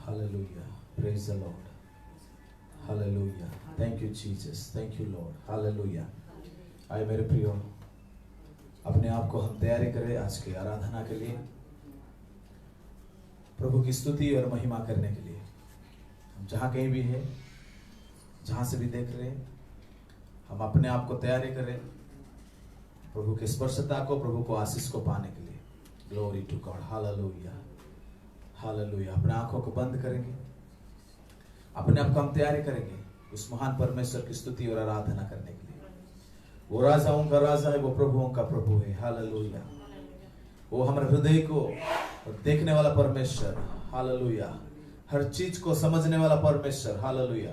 Hallelujah. Praise the Lord. Hallelujah. Thank you Jesus. Thank you Lord. Hallelujah. आए मेरे प्रियो, अपने आप को हम तैयारी करें आज की आराधना के लिए, प्रभु की स्तुति और महिमा करने के लिए। हम जहाँ कहीं भी है, जहाँ से भी देख रहे हैं, हम अपने आप को तैयारी करें प्रभु के स्पर्शता को, प्रभु को आशीष को पाने के लिए। Glory to God. Hallelujah, hallelujah. अपने आंखों को बंद करेंगे, अपने आप को हम तैयारी करेंगे उस महान परमेश्वर की स्तुति और आराधना करने के लिए। वो राजाओं का राजा है, वो प्रभुओं का प्रभु है। हालेलुया। वो हमारे हृदय को देखने वाला परमेश्वर। हालेलुया। हर चीज को समझने वाला परमेश्वर। हालेलुया।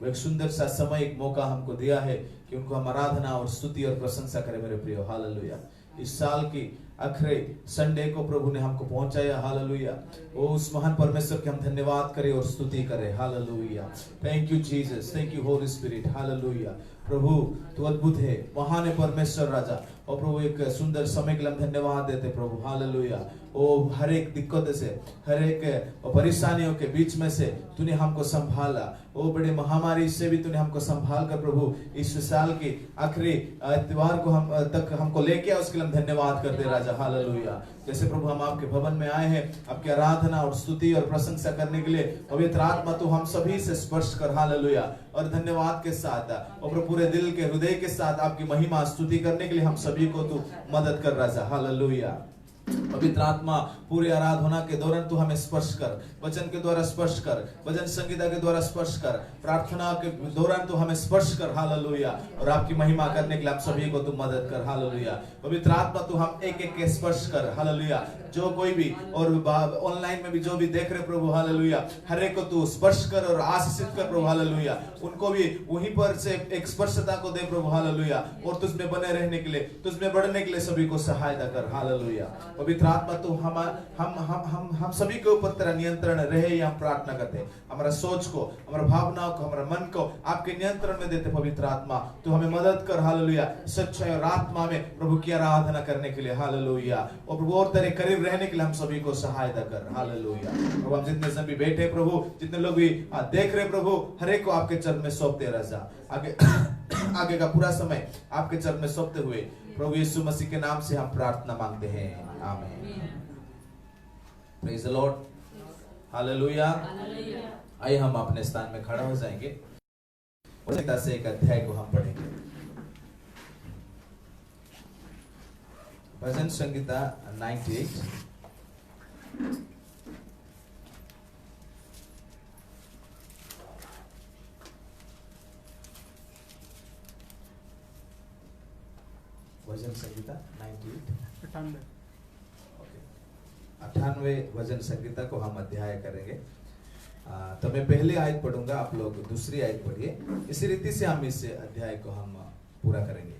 वो एक सुंदर सा समय, एक मौका हमको दिया है कि उनको हम आराधना और स्तुति और प्रशंसा करें मेरे प्रियो। हालेलुया। इस साल की आखिरी संडे को प्रभु ने हमको पहुंचाया। हालेलुया। वो उस महान परमेश्वर के हम धन्यवाद करें और स्तुति करें। Hallelujah. Thank you Jesus, thank you holy spirit. Hallelujah. प्रभु तू अद्भुत है, महान है परमेश्वर राजा। और प्रभु एक सुंदर समय के लिए हम धन्यवाद देते प्रभु। हालेलुया। ओ हर एक दिक्कत से, हर एक परेशानियों के बीच में से तूने हमको संभाला। ओ बड़े महामारी से भी तूने हमको संभाल कर प्रभु इस साल की आखिरी त्योहार को हम तक हमको लेके आया, उसके लिए हम धन्यवाद करते राजा। हालेलुया। जैसे प्रभु हम आपके भवन में आए हैं आपकी आराधना और स्तुति और प्रशंसा करने के लिए, पवित्र आत्मा तू हम सभी से स्पर्श कर। हालेलुया। और धन्यवाद के साथ और पूरे दिल के हृदय के साथ आपकी महिमा स्तुति करने के लिए हम सभी को तू मदद कर राजा। हालेलुया। पवित्र आत्मा पूरी आराधना के दौरान तू हमें स्पर्श कर, वचन के द्वारा स्पर्श कर, भजन संगीता के द्वारा स्पर्श कर, प्रार्थना के दौरान तू हमें स्पर्श कर। हालेलुया। और आपकी महिमा करने के लिए आप सभी को तू मदद कर। हालेलुया। पवित्र आत्मा तू हम एक एक के स्पर्श कर। हालेलुया। जो कोई भी और ऑनलाइन में भी जो भी देख रहे प्रभु, हालेलुया, हर एक को तू स्पर्श कर और आशीषित कर प्रभु। हालेलुया। उनको भी वहीं पर से एक स्पर्शता को दे प्रभु। हालेलुया। और तुझमें बने रहने के लिए, तुझमें बढ़ने के लिए सभी को सहायता कर। हालेलुया। पवित्र आत्मा तू हम सभी के ऊपर तेरा नियंत्रण रहे, ये हम प्रार्थना करते हैं। हमारा सोच को, हमारा भावनाओं को, हमारा मन को आपके नियंत्रण में देते पवित्र आत्मा तू हमें मदद कर। हालेलुया। सच्चाई और आत्मा में प्रभु की आराधना करने के लिए। हालेलुया। और प्रभु और तेरे करीब रहने के लिए हम सभी को सहायता कर। हालेलुया। प्रभु हम जितने जन भी बैठे प्रभु, जितने लोग भी देख रहे प्रभु, हर एक को आपके चरण में सौंपते राजा। आगे का पूरा समय आपके चरण में सौंपते हुए प्रभु यीशु मसीह के नाम से हम प्रार्थना मांगते हैं। आमीन। Praise the Lord. हालेलुया। आइए हम अपने स्थान में खड़ा हो जाएंगे और से एक अध्याय को हम पढ़ेंगे। भजन संगीता 98। भजन संगीता 98 98 भजन संगीता को हम अध्याय करेंगे। तो मैं पहले आयत पढ़ूंगा, आप लोग दूसरी आयत पढ़िए। इसी रीति से हम इस अध्याय को हम पूरा करेंगे।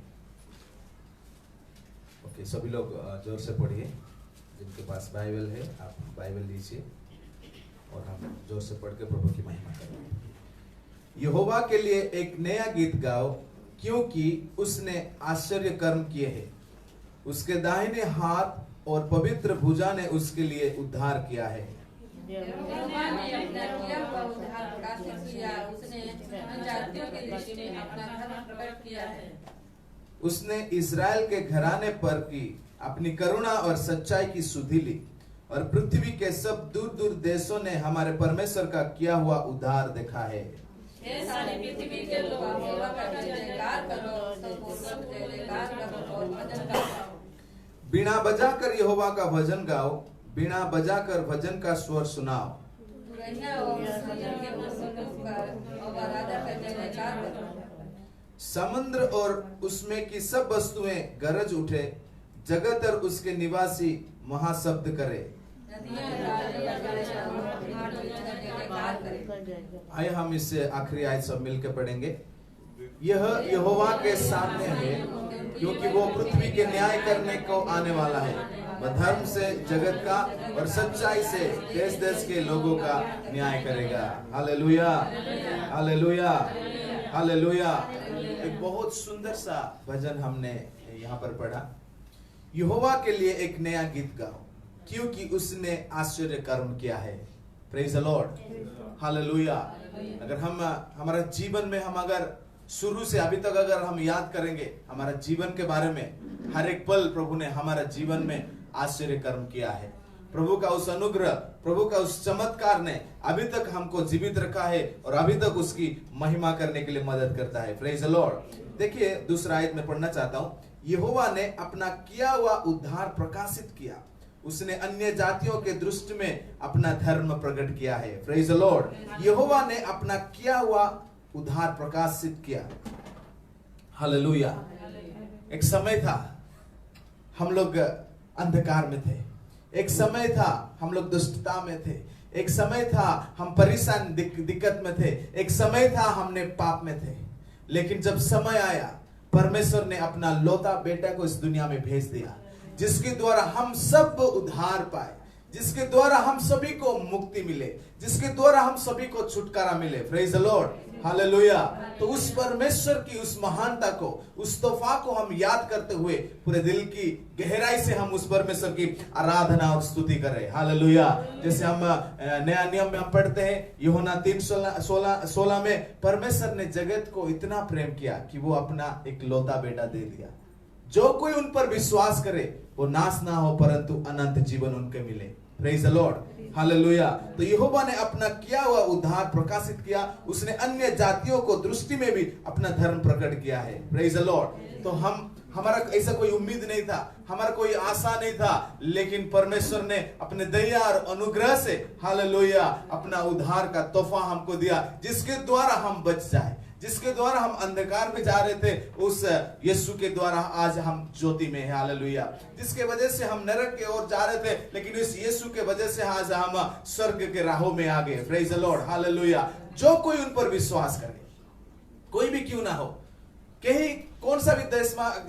ओके, सभी लोग जोर से पढ़िए। जिनके पास बाइबल है आप बाइबल लीजिए और हम जोर से पढ़ के प्रभु की महिमा करेंगे। यहोवा के लिए एक नया गीत गाओ, क्योंकि उसने आश्चर्य कर्म किए हैं। उसके दाहिने हाथ और पवित्र भुजा ने उसके लिए उद्धार किया है। उसने इस्राएल के घराने पर की अपनी करुणा और सच्चाई की सुधि ली, और पृथ्वी के सब दूर दूर देशों ने हमारे परमेश्वर का किया हुआ उद्धार देखा है। सारी पृथ्वी के लोग यहोवा का जयकार करो, सब जयकार करो और भजन गाओ। बीणा बजाकर यहोवा का भजन गाओ, बीणा बजाकर भजन का स्वर सुनाओ। समुद्र और उसमें की सब वस्तुएं गरज उठे, जगत और उसके निवासी महाशब्द करे। आइए हम इससे आखिरी आयत सब मिलकर पढ़ेंगे। यह यहोवा के सामने है, क्योंकि वो पृथ्वी के न्याय करने को आने वाला है। वह धर्म से जगत का और सच्चाई से देश देश के लोगों का न्याय करेगा। Hallelujah, hallelujah, hallelujah. एक बहुत सुंदर सा भजन हमने यहाँ पर पढ़ा। यहोवा के लिए एक नया गीत गाओ, क्योंकि उसने आश्चर्य कर्म किया है। Praise the Lord, hallelujah. अगर हम हमारा जीवन में हम अगर शुरू से अभी तक अगर हम याद करेंगे हमारा जीवन के बारे में, हर एक पल प्रभु ने हमारा जीवन में आश्चर्य कर्म किया है। प्रभु का उस अनुग्रह, प्रभु का उस चमत्कार ने अभी तक हमको जीवित रखा है और अभी तक उसकी महिमा करने के लिए मदद करता है। Praise the Lord. देखिए दूसरा आयत में पढ़ना चाहता हूं। यहोवा ने अपना किया हुआ उद्धार प्रकाशित किया, उसने अन्य जातियों के दृष्टि में अपना धर्म प्रकट किया है। Praise the Lord. यहोवा ने अपना किया हुआ उद्धार प्रकाशित किया, हालेलुया। एक समय था हम लोग अंधकार में थे, एक समय था हम लोग दुष्टता में थे, एक समय था हम परेशान दिक्कत में थे, एक समय था हमने पाप में थे। लेकिन जब समय आया परमेश्वर ने अपना लौता बेटा को इस दुनिया में भेज दिया, जिसके द्वारा हम सब उद्धार पाए, जिसके द्वारा हम सभी को मुक्ति मिले, जिसके द्वारा हम सभी को छुटकारा मिले। Praise the Lord, hallelujah. तो उस परमेश्वर की उस महानता को, उस तोहफा को हम याद करते हुए पूरे दिल की गहराई से हम उस परमेश्वर की आराधना और स्तुति करें, हालेलुया। जैसे हम नया नियम में हम पढ़ते हैं यूहन्ना 3:16 में, परमेश्वर ने जगत को इतना प्रेम किया कि वो अपना एक लौता बेटा दे दिया, जो कोई उन पर विश्वास करे वो नाश ना हो परंतु अनंत जीवन उनके मिले। Praise the Lord, hallelujah. तो यहोवा ने अपना किया हुआ उद्धार प्रकाशित किया, उसने अन्य जातियों को दृष्टि में भी अपना धर्म प्रकट किया है। Praise the Lord. तो हमारा ऐसा कोई उम्मीद नहीं था, हमारा कोई आशा नहीं था, लेकिन परमेश्वर ने अपने दया और अनुग्रह से, हालेलुया, अपना उद्धार का तोहफा हमको दिया, जिसके द्वारा हम बच जाए, जिसके द्वारा हम अंधकार में जा रहे थे, उस यीशु के द्वारा आज हम ज्योति में हैं, हालेलुया। जिसके वजह से हम नरक की ओर जा रहे थे, लेकिन इस यीशु के वजह से आज हम स्वर्ग के राहों में आ गए। Praise the Lord, hallelujah. जो कोई उन पर विश्वास करे, कोई भी क्यों ना हो, कहीं कौन सा भी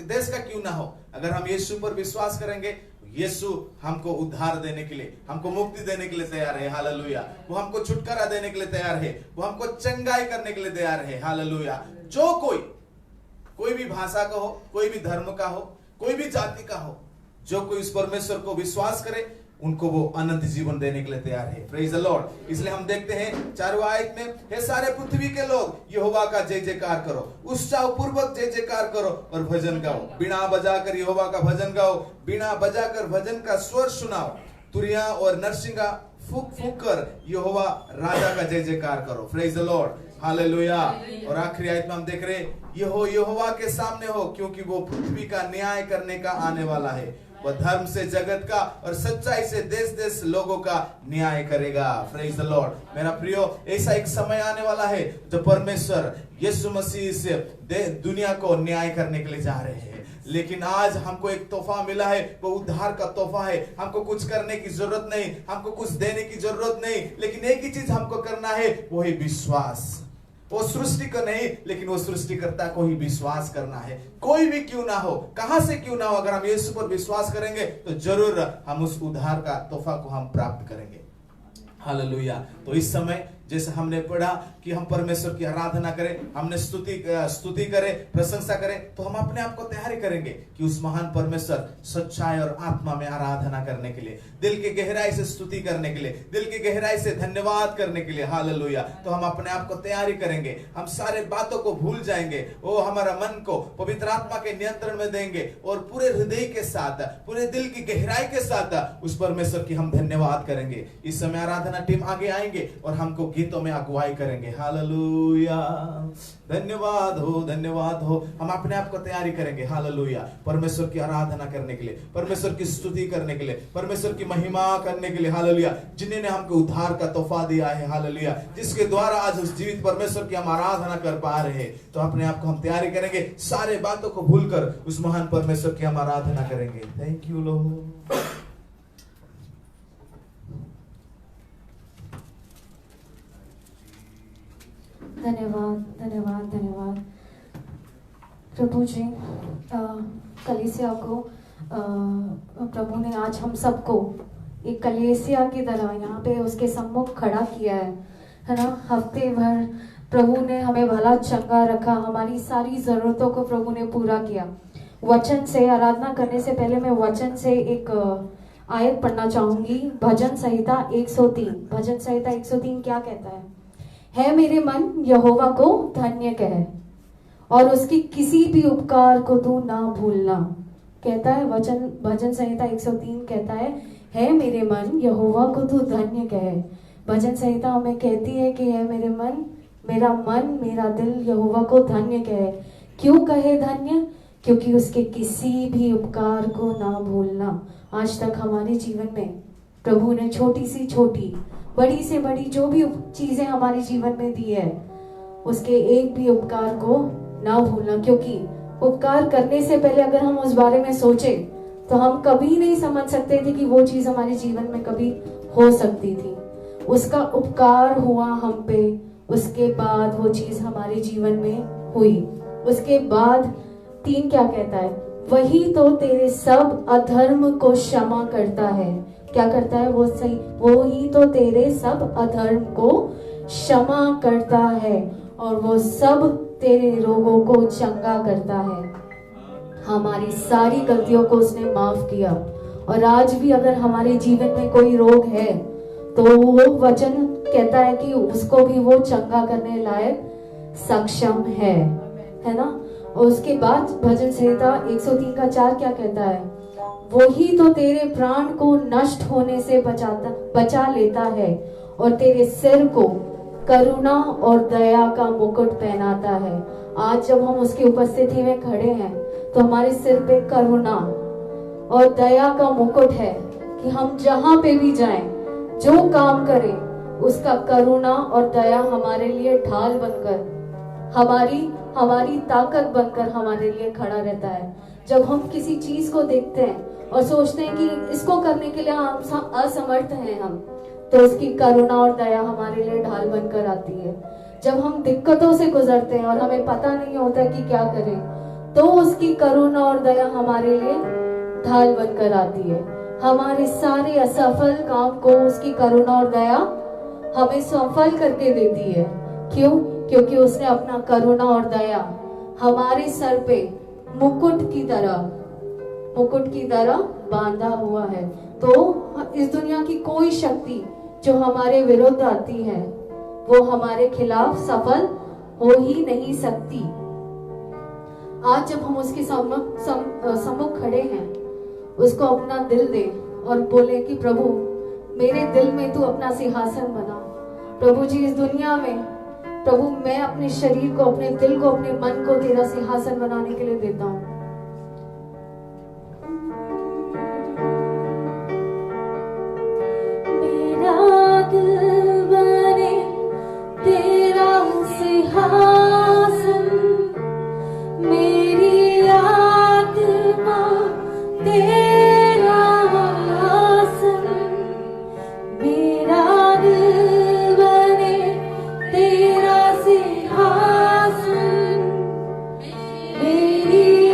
देश का क्यों ना हो, अगर हम यीशु पर विश्वास करेंगे, यीशु हमको उद्धार देने के लिए, हमको मुक्ति देने के लिए तैयार है, हालेलुया। वो हमको छुटकारा देने के लिए तैयार है, वो हमको चंगाई करने के लिए तैयार है, हालेलुया। जो कोई भी भाषा का हो, कोई भी धर्म का हो, कोई भी जाति का हो, जो कोई इस परमेश्वर को विश्वास करे, उनको वो अनंत जीवन देने के लिए तैयार है। Praise the Lord. इसलिए हम देखते हैं 4वां आयत में, हे सारे पृथ्वी के लोग यहोवा का जय जयकार करो, उत्साह पूर्वक जय जयकार करो और भजन गाओ, बीणा बजाकर यहोवा का भजन गाओ, बीणा बजाकर भजन का स्वर सुनाओ, तुरिया और नरसिंगा फूक फूक कर यहोवा राजा का जय जयकार करो। Praise the Lord, hallelujah. और आखिरी आयत में हम देख रहे हैं, यहोवा के सामने हो, क्योंकि वो पृथ्वी का न्याय करने का आने वाला है। वह धर्म से जगत का और सच्चाई से देश देश लोगों का न्याय करेगा। Praise the Lord. मेरा प्रियो, ऐसा एक समय आने वाला है जब परमेश्वर यीशु मसीह से दुनिया को न्याय करने के लिए जा रहे हैं। लेकिन आज हमको एक तोहफा मिला है, वो उद्धार का तोहफा है। हमको कुछ करने की जरूरत नहीं, हमको कुछ देने की जरूरत नहीं, लेकिन एक ही चीज हमको करना है, वो है विश्वास। वो सृष्टि को नहीं, लेकिन वो सृष्टिकर्ता को ही विश्वास करना है। कोई भी क्यों ना हो, कहां से क्यों ना हो, अगर हम यीशु पर विश्वास करेंगे तो जरूर हम उस उद्धार का तोहफा को हम प्राप्त करेंगे, हालेलुया। तो इस समय जैसे हमने पढ़ा कि हम परमेश्वर की आराधना करें, हमने स्तुति करें, प्रशंसा करें, तो हम अपने आप को तैयारी करेंगे कि उस महान परमेश्वर सच्चाई और आत्मा में आराधना करने के लिए, दिल की गहराई से स्तुति करने के लिए, दिल की गहराई से धन्यवाद करने के लिए, हालेलुया। तो हम अपने आप को तैयारी करेंगे, हम सारे बातों को भूल जाएंगे, वो हमारा मन को पवित्र आत्मा के नियंत्रण में देंगे और पूरे हृदय के साथ, पूरे दिल की गहराई के साथ उस परमेश्वर की हम धन्यवाद करेंगे। इस समय आराधना टीम आगे आएंगे और हमको गीतों में अगुवाई करेंगे, हालेलुया। धन्यवाद हो। हम अपने आप को तैयारी करेंगे, हालेलुया, परमेश्वर की आराधना करने के लिए, परमेश्वर की स्तुति करने के लिए, परमेश्वर की महिमा करने के लिए, हालेलुया। जिन्होंने हमको उद्धार का तोहफा दिया है, हालेलुया, जिसके द्वारा आज उस जीवित परमेश्वर की हम आराधना कर पा रहे हैं। तो अपने आप को हम तैयारी करेंगे, सारे बातों को भूलकर उस महान परमेश्वर की हम आराधना करेंगे। Thank you Lord. धन्यवाद प्रभु जी। कलीसिया को प्रभु ने आज हम सबको एक कलीसिया की तरह यहाँ पे उसके सम्मुख खड़ा किया है ना। हफ्ते भर प्रभु ने हमें भला चंगा रखा, हमारी सारी जरूरतों को प्रभु ने पूरा किया। वचन से आराधना करने से पहले मैं वचन से एक आयत पढ़ना चाहूंगी। भजन संहिता 103। भजन संहिता 103 क्या कहता है मेरे मन यहोवा को धन्य कह और उसकी किसी भी उपकार को तू ना भूलना। कहता है वचन, भजन संहिता 103 कहता है मेरे मन यहोवा को तू धन्य कह। भजन संहिता हमें कहती है कि है मेरे मन, मेरा दिल यहोवा को धन्य कहे। क्यों कहे धन्य? क्योंकि उसके किसी भी उपकार को ना भूलना। आज तक हमारे जीवन में प्रभु ने छोटी से छोटी, बड़ी से बड़ी जो भी चीजें हमारे जीवन में दी है, उसके एक भी उपकार को ना भूलना। क्योंकि उपकार करने से पहले अगर हम उस बारे में सोचे तो हम कभी नहीं समझ सकते थे कि वो चीज हमारे जीवन में कभी हो सकती थी। उसका उपकार हुआ हम पे, उसके बाद वो चीज हमारे जीवन में हुई। उसके बाद 3 क्या कहता है? वही तो तेरे सब अधर्म को क्षमा करता है। क्या करता है? वो सही, वो ही तो तेरे सब अधर्म को क्षमा करता है और वो सब तेरे रोगों को चंगा करता है। हमारी सारी गलतियों को उसने माफ किया। और आज भी अगर हमारे जीवन में कोई रोग है तो वो वचन कहता है कि उसको भी वो चंगा करने लायक सक्षम है ना। और उसके बाद भजन संहिता 103 का 4 क्या कहता है? वही तो तेरे प्राण को नष्ट होने से बचा लेता है और तेरे सिर को करुणा और दया का मुकुट पहनाता है। आज जब हम उसकी उपस्थिति में खड़े हैं तो हमारे सिर पे करुणा और दया का मुकुट है कि हम जहां पे भी जाएं, जो काम करें, उसका करुणा और दया हमारे लिए ढाल बनकर, हमारी ताकत बनकर हमारे लिए खड़ा रहता है। जब हम किसी चीज को देखते हैं और सोचते हैं कि इसको करने के लिए हम असमर्थ हैं तो उसकी करुणा और दया हमारे लिए ढाल बनकर आती है। जब हम दिक्कतों से गुजरते हैं और हमें पता नहीं होता कि क्या करें, तो उसकी करुणा और दया हमारे लिए ढाल बनकर आती है। हमारे सारे असफल काम को उसकी करुणा और दया हमें सफल करके देती है। क्यों? क्योंकि उसने अपना करुणा और दया हमारे सर पे मुकुट की तरह बांधा हुआ है। तो इस दुनिया की कोई शक्ति जो हमारे विरुद्ध आती है वो हमारे खिलाफ सफल हो ही नहीं सकती। आज जब हम उसके सम्मुख खड़े हैं, उसको अपना दिल दे और बोले कि प्रभु मेरे दिल में तू अपना सिंहासन बना। प्रभु जी, इस दुनिया में प्रभु मैं अपने शरीर को, अपने दिल को, अपने मन को तेरा सिंहासन बनाने के लिए देता हूँ। मेरा दिल बने तेरा सिंहासन, मेरी आत्मा तेरा आसन। मेरा दिल बने तेरा सिंहासन, मेरी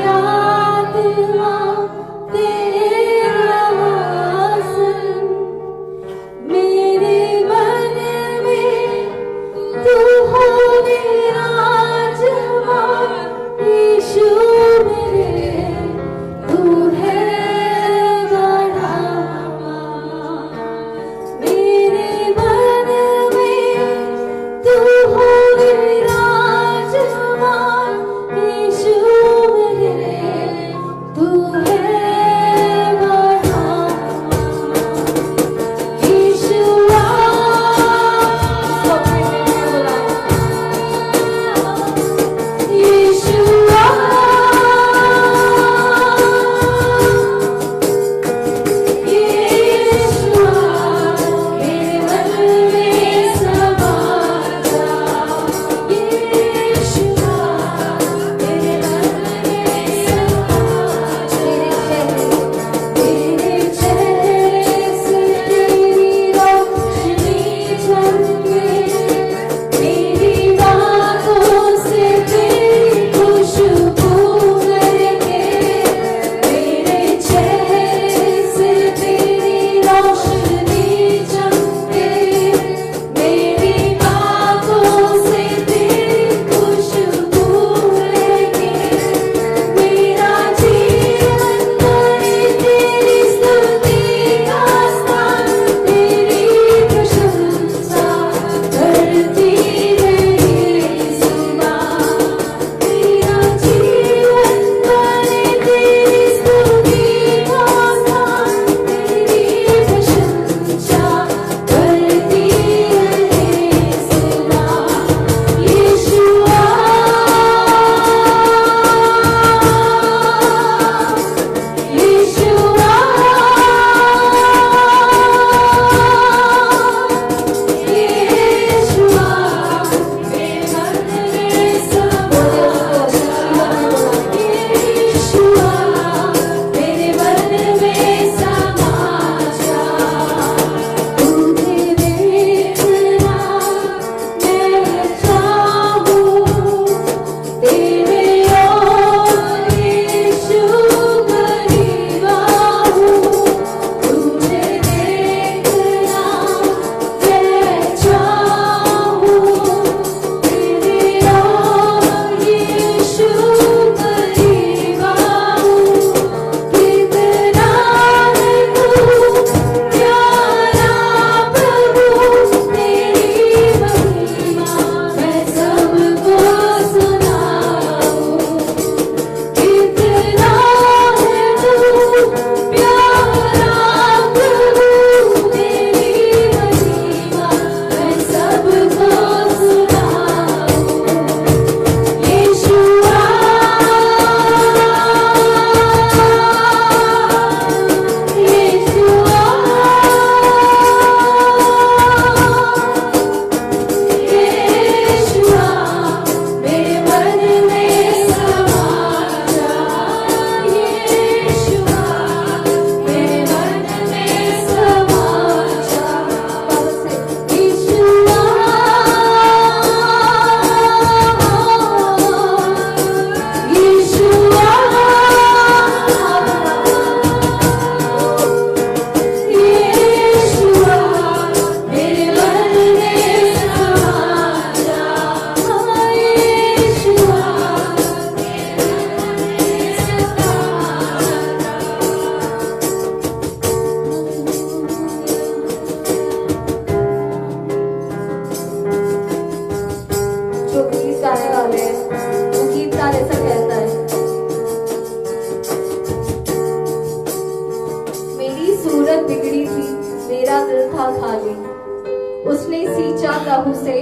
हमें सींचा लहू से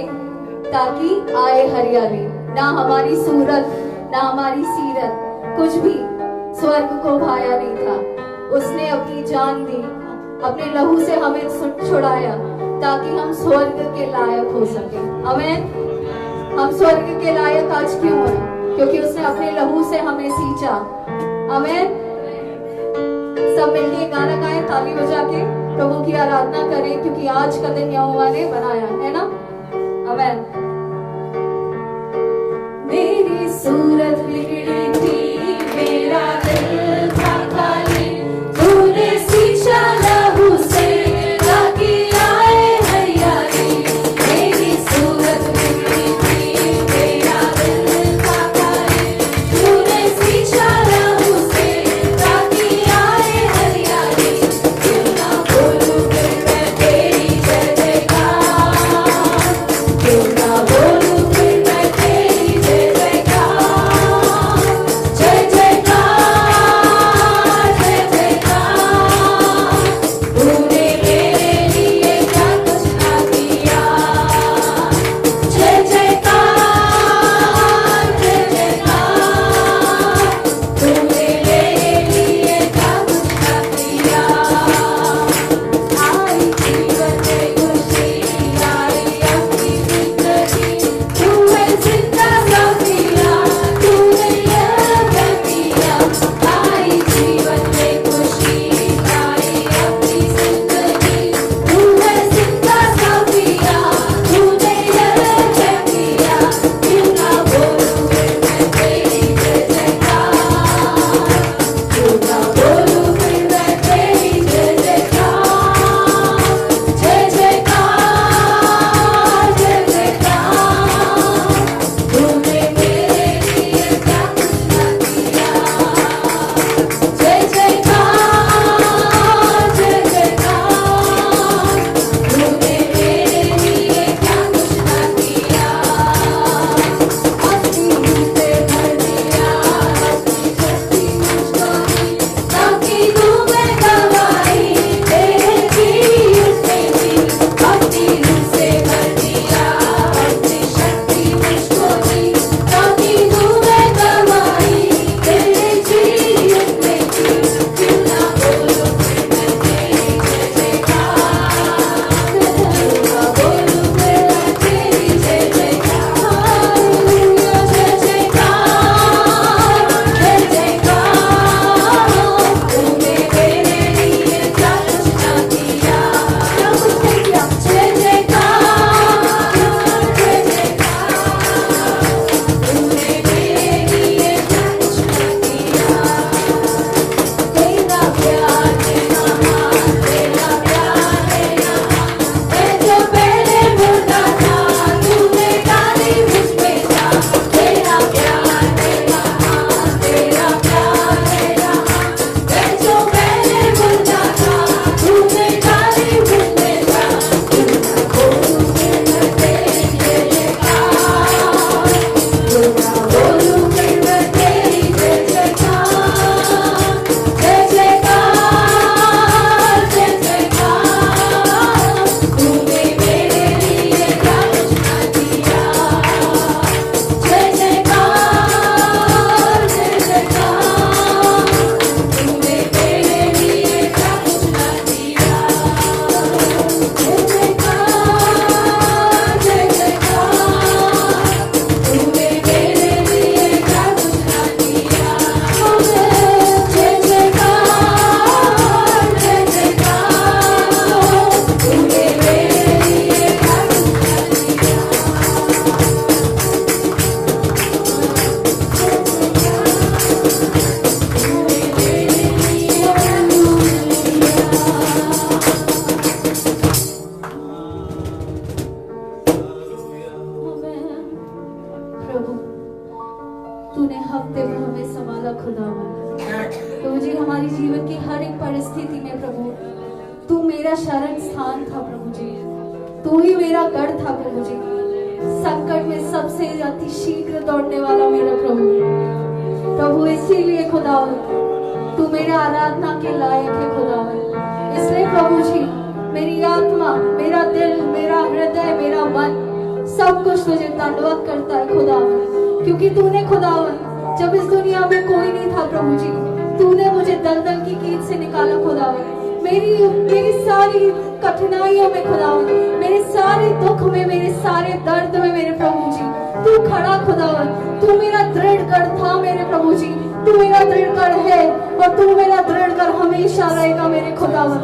ताकि आए हरियाली। ना हमारी सूरत ना हमारी सीरत कुछ भी स्वर्ग को भाया नहीं था। उसने अपनी जान दी, अपने लहू से हमें छुड़ाया ताकि हम स्वर्ग के लायक हो सके। आमीन। हम स्वर्ग के लायक आज क्यों हैं? क्योंकि उसने अपने लहू से हमें सींचा। आमीन। सब मिलके गाना गाएं, ताली बजा के प्रभु की आराधना करें, क्योंकि आज का दिन यहोवा ने बनाया है ना। आमीन। मेरी सूरत बिगड़ी थी, मेरा दिल था खाली, तूने सींचा लहू से ताकि आए हरियाली। मेरी सूरत बिगड़ी थी, मेरा दिल था खाली, तूने सींचा लहू से ताकि आए हरियाली। क्यों ना बोलूं फिर मैं तेरी जय जयकार, क्यों ना बोलूं फिर मैं तेरी जय जयकार। जय जयकार जय जयकार, तूने मेरे लिए क्या कुछ ना किया। जय जयकार जय जयकार, तूने मेरे लिए क्या कुछ ना किया। आई जीवन में खुशी, आई अपनी जिंदगी, तू है जिंदा साथिया, तूने यह किया। आई जीवन में खुशी, आई अपनी जिंदगी, तू है जिंदा साथिया, तूने यह किया। क्यों ना बोलूं फिर मैं तेरी जय जयकार, क्यों ना बोलूं फिर मैं तेरी जय जयकार। जय जयकार जय जयकार, तूने मेरे लिए क्या कुछ ना किया। जय जयकार जय जयकार, तूने मेरे लिए क्या कुछ ना किया। अपनी से भर दिया, अपनी शक्ति मुझको दी, ताकि तू मैं गवाई तेरे की उसमें थी। अपनी से भर दिया, अपनी शक्ति मुझको दी, ताकि तू मैं गवाई तेरे जी उसमें थी। क्यों ना बोलूं फिर मैं तेरी जय जयकार, क्यों ना बोलूं फिर मैं तेरी जय जयकार। जय जयकार जय जयकार, तूने मेरे लिए क्या कुछ ना किया। क्या कुछ नहीं किया। जय जयकार जय जयकार, तूने मेरे लिए क्या कुछ ना किया। तेरा प्यार है महान, तेरा प्यार है महान, मैं जो पहले मुर्दा था तूने डाली मुझ में जान। तेरा प्यार है महान, तेरा प्यार है महान, मैं जो पहले मुर्दा था तूने डाली मुझ में जान। क्यों ना बोलूं फिर मैं तेरी जय जयकार, क्यों ना बोलूं फिर मैं तेरी जय जयकार। जय जयकार जय जयकार, तूने मेरे लिए क्या कुछ ना किया। जय जयकार जय जयकार, तूने मेरे लिए क्या कुछ ना किया। जय जयकार जय जयकार, तूने मेरे लिए क्या कुछ ना किया। जय जयकार जय जयकार, तूने मेरे लिए क्या कुछ ना किया। प्रभु तूने हफ्ते में हमें संभाला खुदावन। प्रभु जी हमारी जीवन की हर एक परिस्थिति में प्रभु तू मेरा शरण स्थान था। प्रभु जी तू ही मेरा गढ़ था। प्रभु जी संकट में सबसे अति शीघ्र दौड़ने वाला मेरा प्रभु। प्रभु इसीलिए खुदावन तू मेरे आराधना के लायक है खुदावन। इसलिए प्रभु जी मेरी आत्मा, मेरा दिल, मेरा हृदय, मेरा मन, सब कुछ तुझे दंडवत करता है खुदावन, क्योंकि तूने खुदावन जब इस दुनिया में कोई नहीं था प्रभु जी, तूने मुझे दलदल की कीट से निकाला खुदावन, मेरी सारी कठिनाइयों में खुदावन, मेरे सारे दुख में, मेरे सारे दर्द में मेरे प्रभु जी तू खड़ा खुदावन, तू मेरा दृढ़ कर था मेरे प्रभु जी, तू मेरा दृढ़ कर है और तू मेरा दृढ़ कर हमेशा रहेगा मेरे खुदावन।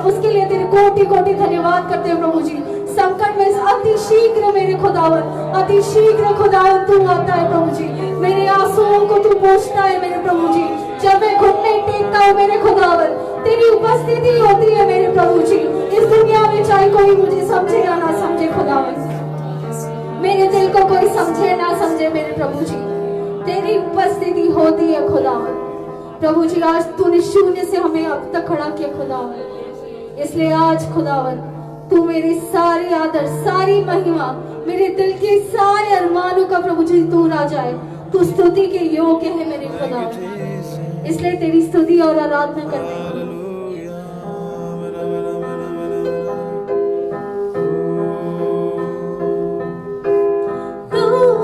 उसके लिए तेरे कोटि कोटि धन्यवाद करते हैं प्रभु जी। संकट में अति शीघ्र मेरे खुदावन, अति शीघ्र खुदावन तू आता है प्रभु जी, मेरे आंसुओं को तू पोंछता है मेरे प्रभु जी। जब मैं घुटने टेकता हूँ मेरे खुदावन, तेरी उपस्थिति होती है मेरे प्रभु जी। इस दुनिया में चाहे कोई मुझे समझे या ना समझे खुदावन, मेरे दिल को कोई समझे ना समझे मेरे प्रभु जी, तेरी उपस्थिति होती है खुदावन। प्रभु जी आज तूने शून्य से हमें अब तक खड़ा किया खुदावन, इसलिए आज खुदावन तू मेरी सारी आदर, सारी महिमा, मेरे दिल के सारे अरमानों का प्रभु जी तू राजा है, तू स्तुति के योग्य है मेरे खुदावन, इसलिए तेरी स्तुति और आराधना करते हैं।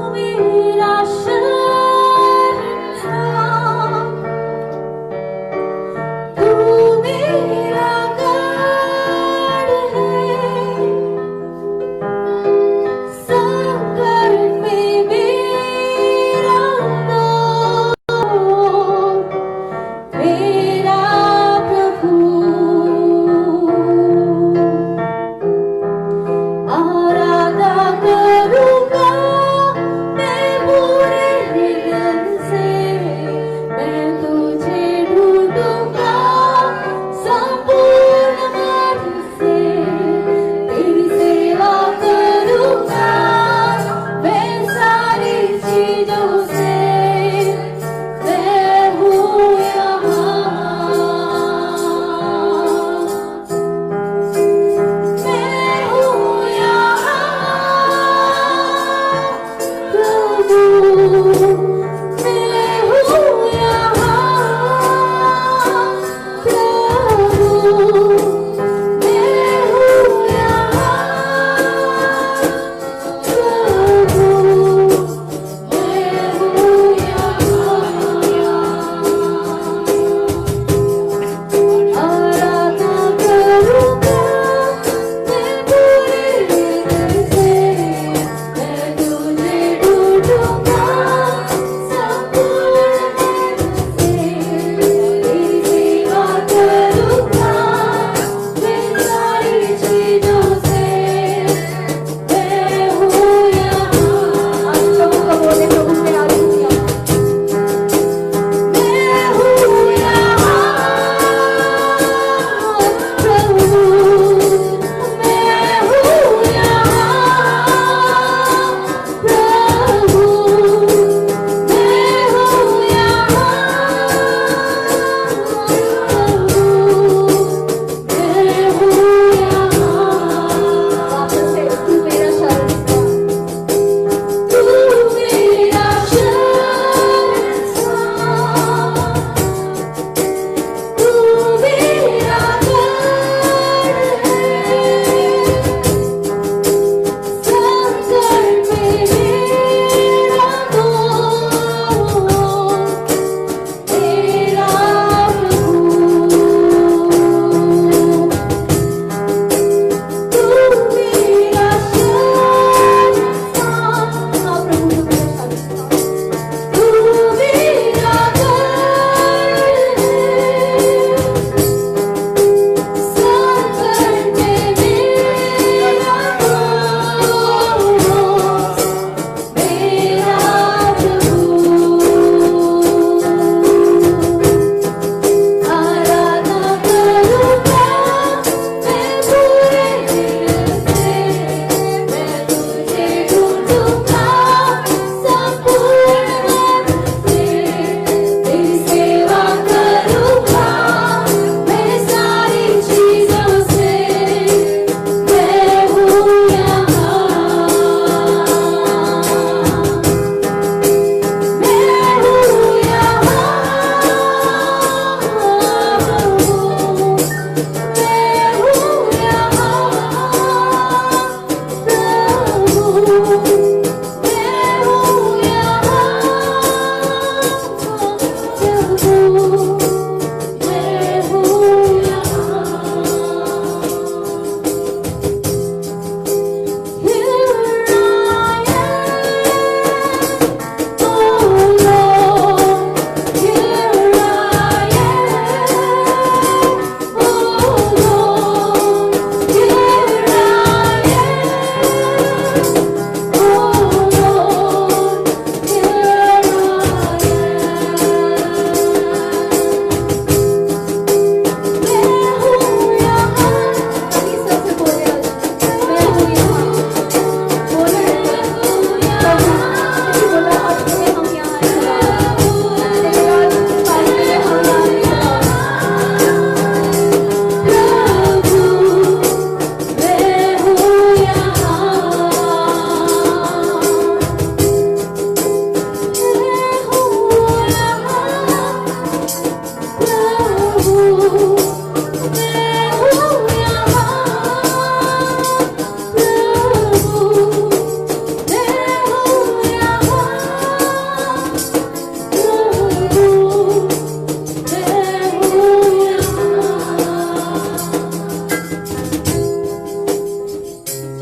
मेरा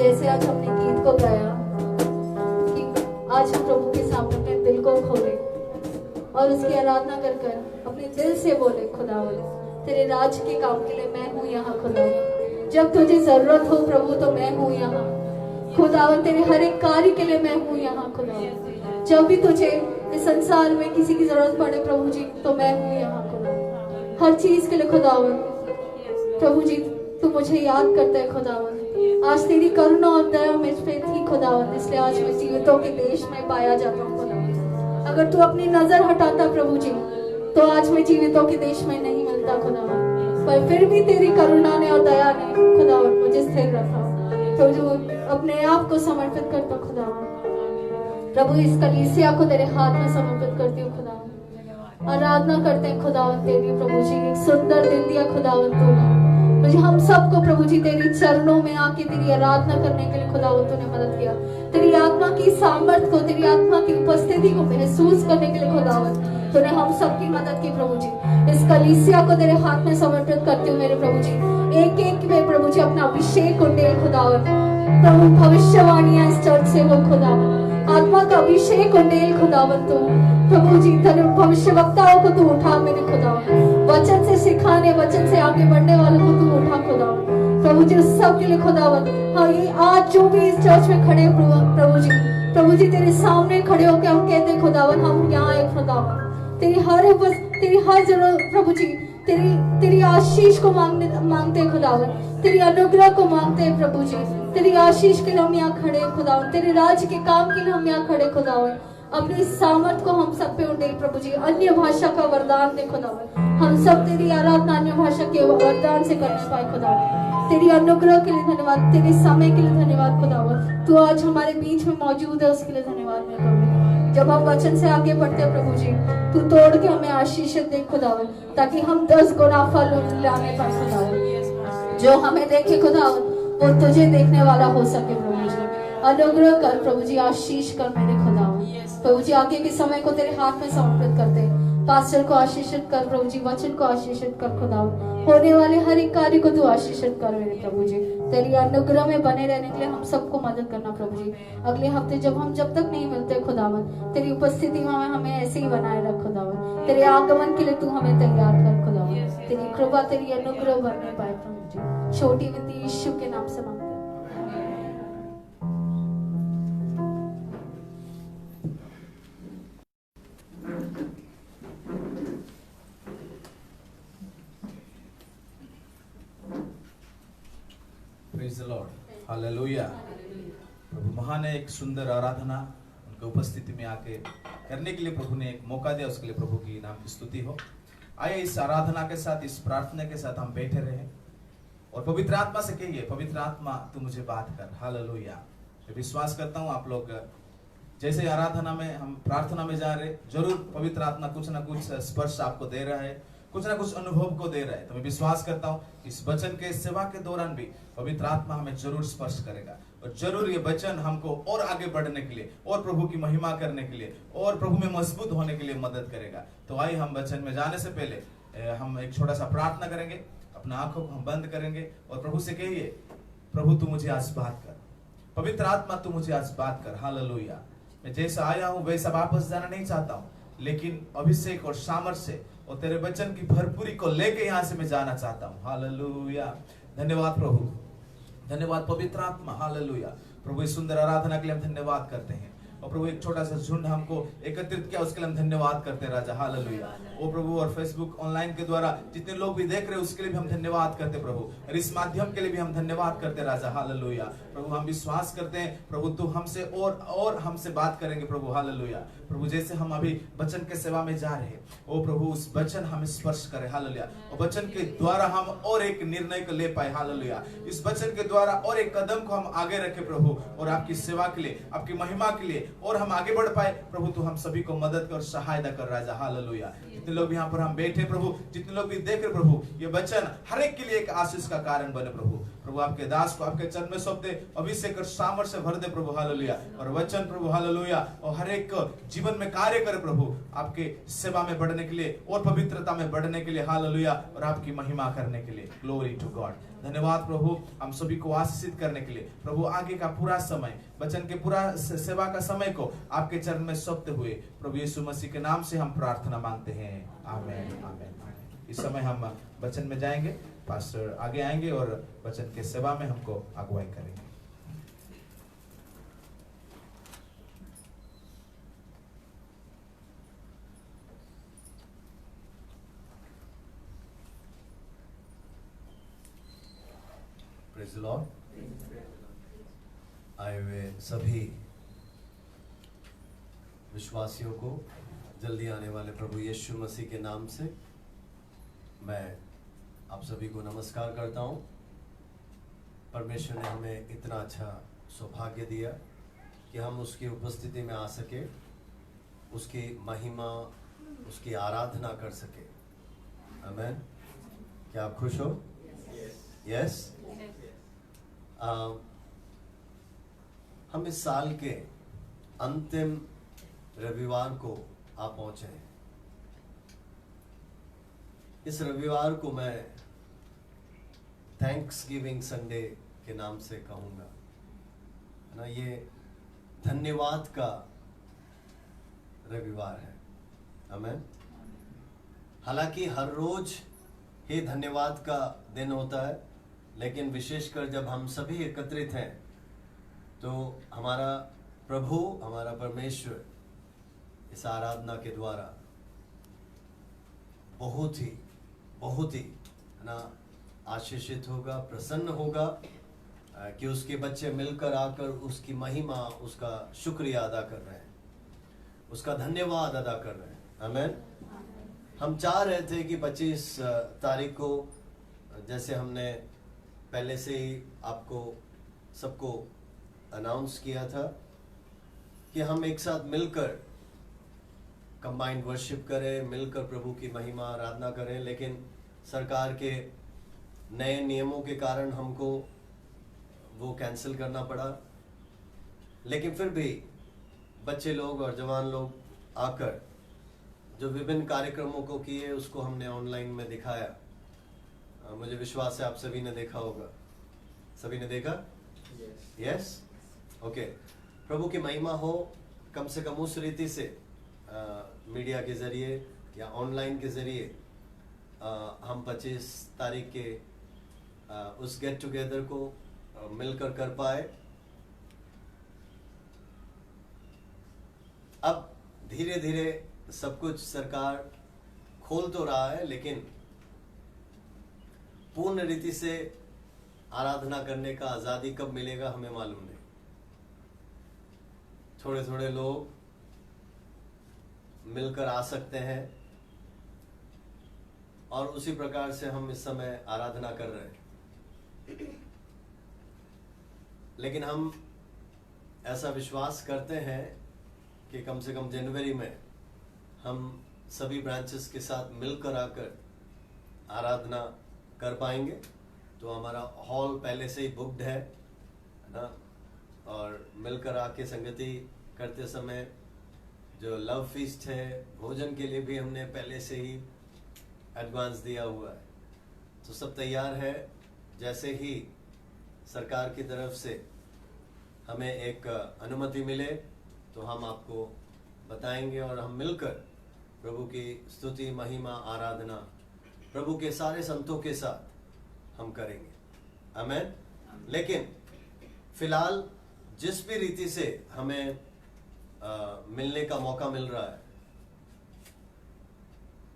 जैसे आज हमने गीत को गाया कि आज हम प्रभु के सामने अपने दिल को खोले और उसकी आराधना कर कर अपने दिल से बोले, खुदावन तेरे राज के काम के लिए मैं हूँ यहाँ खुदावन। जब तुझे जरूरत हो प्रभु तो मैं हूँ यहाँ खुदावन। तेरे हर एक कार्य के लिए मैं हूँ यहाँ खुदावन। जब भी तुझे इस संसार में किसी की जरूरत पड़े प्रभु जी तो मैं हूँ यहाँ खुदावन। हर चीज के लिए खुदावन प्रभु जी तू मुझे याद करता है खुदावन। आज तेरी करुणा और दया मुझ पे थी खुदावन, इसलिए आज मैं जीवितों के देश में पाया जाता हूँ खुदावन। अगर तू अपनी नजर हटाता प्रभु जी तो आज मैं जीवितों के देश में नहीं मिलता खुदावन, पर फिर भी तेरी करुणा ने और दया ने खुदावन मुझे स्थिर रखा। तो जो अपने आप को समर्पित करता खुदावन प्रभु, इस कलीसिया को तेरे हाथ में समर्पित करती हूँ खुदावन। आराधना करते हैं खुदावन तेरी प्रभु जी। एक सुंदर दिन दिया खुदावन तूने मुझे, हम सबको प्रभु जी तेरी चरणों में आके तेरी आराधना करने के लिए खुदावन तूने मदद किया। तेरी आत्मा की सामर्थ को, तेरी आत्मा की उपस्थिति को महसूस करने के लिए खुदावन तूने हम सबकी मदद की प्रभु जी। इस कलीसिया को तेरे हाथ में समर्पित करती हूँ मेरे प्रभु जी। एक एक में प्रभु जी अपना अभिषेक उंडेल खुदावन। प्रभु भविष्यवाणियां इस चर्च से हो खुदावन, आत्मा का अभिषेक उंडेल खुदावन तू प्रभु जी। भविष्य वक्ताओं को तू उठा मेरे खुदावन, वचन से सिखाने, वचन से आगे बढ़ने वालों को तू उठा खुदावन प्रभु जी। उस सब के लिए खुदावन, हाँ ये आज जो भी इस चर्च में खड़े प्रभु जी तेरे सामने खड़े होकर हम कहते खुदावन हम यहाँ एक खुदावन तेरी हर जरूरत प्रभु जी, तेरी आशीष को मांगते खुदावन, तेरी अनुग्रह को मांगते प्रभु जी। तेरी आशीष के लिए हम यहाँ खड़े खुदावन, तेरे राज्य के काम के लिए हम यहाँ खड़े खुदावन। अपनी सामर्थ को हम सब पे उंडेल प्रभु जी। अन्य भाषा का वरदान दे खुदावन, हम सब तेरी आराधना अन्य भाषा के वरदान से करने पाए खुदावन। तेरी अनुग्रह के लिए धन्यवाद, तेरे समय के लिए धन्यवाद खुदावन। तू आज हमारे बीच में मौजूद है उसके लिए धन्यवाद मेरे प्रभु। जब हम वचन से आगे बढ़ते हैं प्रभु जी तू तोड़ के हमें आशीष दे खुदावन, ताकि हम 10 गुना फल लाने पाए खुदावन। जो हमें देखे खुदावन वो तुझे देखने वाला हो सके प्रभु जी। अनुग्रह कर प्रभु जी, आशीष कर मेरे खुदावन। प्रभु जी आगे के समय को तेरे हाथ में समर्पित करते हैं। पास्टर को आशीषित कर प्रभु जी, वचन को आशीषित कर खुदावन। होने वाले हर एक कार्य को तू आशीषित कर मेरे प्रभु जी। तेरी अनुग्रह में बने रहने के लिए हम सबको मदद करना प्रभु जी। अगले हफ्ते जब तक नहीं मिलते खुदावन, तेरी उपस्थिति में हमें ऐसे ही बनाए रख खुदावन। तेरे आगमन के लिए तू हमें तैयार कर खुदावन। तेरी कृपा, तेरी अनुग्रह बनने पाए प्रभु जी। छोटी विनती यीशु के नाम से मांगते हैं। Praise the Lord. Hallelujah. प्रभु महान है, एक सुंदर आराधना उनके उपस्थिति में आके करने के लिए प्रभु ने एक मौका दिया, उसके लिए प्रभु की नाम की स्तुति हो। आइए इस आराधना के साथ, इस प्रार्थना के साथ हम बैठे रहे और पवित्र आत्मा से कहिए, पवित्र आत्मा तू मुझे बात कर। हालेलुया। मैं विश्वास करता हूँ आप लोग जैसे आराधना में हम प्रार्थना में जा रहे, जरूर पवित्र आत्मा कुछ ना कुछ स्पर्श आपको दे रहा है, कुछ ना कुछ अनुभव को दे रहा है। तो मैं विश्वास करता हूँ इस वचन के सेवा के दौरान भी पवित्र आत्मा हमें जरूर स्पर्श करेगा और जरूर ये वचन हमको और आगे बढ़ने के लिए और प्रभु की महिमा करने के लिए और प्रभु में मजबूत होने के लिए मदद करेगा। तो आइए हम वचन में जाने से पहले हम एक छोटा सा प्रार्थना करेंगे, अपना आंखों को हम बंद करेंगे और प्रभु से कहिए, प्रभु तू मुझे आज बात कर, पवित्र आत्मा तू मुझे आज बात कर। हालेलुया। मैं जैसा आया हूँ वैसा वापस जाना नहीं चाहता हूँ, लेकिन अभिषेक और सामर्थ से और तेरे वचन की भरपूरी को लेके यहाँ से मैं जाना चाहता हूँ। हालेलुया। धन्यवाद प्रभु, धन्यवाद पवित्र आत्मा। हालेलुया। प्रभु इस सुंदर आराधना के लिए हम धन्यवाद करते हैं और प्रभु एक छोटा सा झुंड हमको एकत्रित किया, उसके लिए हम धन्यवाद करते हैं राजा। हालेलुया। ओ प्रभु, और फेसबुक ऑनलाइन के द्वारा जितने लोग भी देख रहे हैं उसके लिए भी हम धन्यवाद करते प्रभु, और इस माध्यम के लिए भी हम धन्यवाद करते राजा। हालेलुया। प्रभु हम विश्वास करते हैं प्रभु तू हमसे और हमसे बात करेंगे प्रभु। हालेलुया। प्रभु जैसे हम अभी वचन के सेवा में जा रहे हैं, ओ प्रभु उस वचन हमें स्पर्श करे। हालेलुया। और वचन के द्वारा हम और एक निर्णय को ले पाए। हालेलुया। इस वचन के द्वारा और एक कदम को हम आगे रखे प्रभु, और आपकी सेवा के लिए, आपकी महिमा के लिए और हम आगे बढ़ पाए प्रभु। तू हम सभी को मदद कर, सहायता कर राजा। हालेलुया। जितने लोग यहाँ पर हम बैठे प्रभु, जितने लोग भी देख रहे प्रभु, ये वचन हर एक के लिए एक आशीष का कारण बने प्रभु। प्रभु आपके दास को आपके चरण में सौंप दे, अभिषेक और सामर्थ से भर दे प्रभु। हालेलुया। और वचन प्रभु हालेलुया और हर एक जीवन में कार्य करे प्रभु, आपके सेवा में बढ़ने के लिए और पवित्रता में बढ़ने के लिए, हालेलुया, और आपकी महिमा करने के लिए। Glory to God. धन्यवाद प्रभु हम सभी को आशीषित करने के लिए। प्रभु आगे का पूरा समय, वचन के पूरा सेवा का समय को आपके चरण में सौंपते हुए प्रभु यीशु मसीह के नाम से हम प्रार्थना मांगते हैं। आमीन आमीन। इस समय हम वचन में जाएंगे, पास्टर आगे आएंगे और वचन के सेवा में हमको अगुवाई करेंगे। Praise the Lord. आए हुए सभी विश्वासियों को जल्दी आने वाले प्रभु यीशु मसीह के नाम से मैं आप सभी को नमस्कार करता हूँ। परमेश्वर ने हमें इतना अच्छा सौभाग्य दिया कि हम उसकी उपस्थिति में आ सके, उसकी महिमा, उसकी आराधना कर सके। आमीन। क्या आप खुश हो? यस। हम इस साल के अंतिम रविवार को आ पहुंचे हैं। इस रविवार को मैं थैंक्स गिविंग संडे के नाम से कहूँगा, है ना। ये धन्यवाद का रविवार है। आमीन। हालांकि हर रोज ही धन्यवाद का दिन होता है, लेकिन विशेषकर जब हम सभी एकत्रित हैं तो हमारा प्रभु, हमारा परमेश्वर इस आराधना के द्वारा बहुत ही है ना आशीषित होगा, प्रसन्न होगा कि उसके बच्चे मिलकर आकर उसकी महिमा, उसका शुक्रिया अदा कर रहे हैं, उसका धन्यवाद अदा कर रहे हैं। आमीन। हम चाह रहे थे कि 25 तारीख को, जैसे हमने पहले से ही आपको सबको अनाउंस किया था, कि हम एक साथ मिलकर कंबाइंड वर्शिप करें, मिलकर प्रभु की महिमा आराधना करें, लेकिन सरकार के नए नियमों के कारण हमको वो कैंसिल करना पड़ा। लेकिन फिर भी बच्चे लोग और जवान लोग आकर जो विभिन्न कार्यक्रमों को किए उसको हमने ऑनलाइन में दिखाया। मुझे विश्वास है आप सभी ने देखा होगा। सभी ने देखा? यस। ओके। प्रभु की महिमा हो। कम से कम उस रीति से मीडिया के जरिए या ऑनलाइन के जरिए हम 25 तारीख के उस गेट टुगेदर को मिलकर कर पाए। अब धीरे धीरे सब कुछ सरकार खोल तो रहा है, लेकिन पूर्ण रीति से आराधना करने का आजादी कब मिलेगा हमें मालूम नहीं। थोड़े थोड़े लोग मिलकर आ सकते हैं और उसी प्रकार से हम इस समय आराधना कर रहे हैं। लेकिन हम ऐसा विश्वास करते हैं कि कम से कम जनवरी में हम सभी ब्रांचेस के साथ मिलकर आकर आराधना कर पाएंगे। तो हमारा हॉल पहले से ही बुक्ड है ना, और मिलकर आके संगति करते समय जो लव फीस्ट है, भोजन के लिए भी हमने पहले से ही एडवांस दिया हुआ है। तो सब तैयार है। जैसे ही सरकार की तरफ से हमें एक अनुमति मिले तो हम आपको बताएंगे और हम मिलकर प्रभु की स्तुति, महिमा, आराधना प्रभु के सारे संतों के साथ हम करेंगे। आमीन। लेकिन फिलहाल जिस भी रीति से हमें मिलने का मौका मिल रहा है,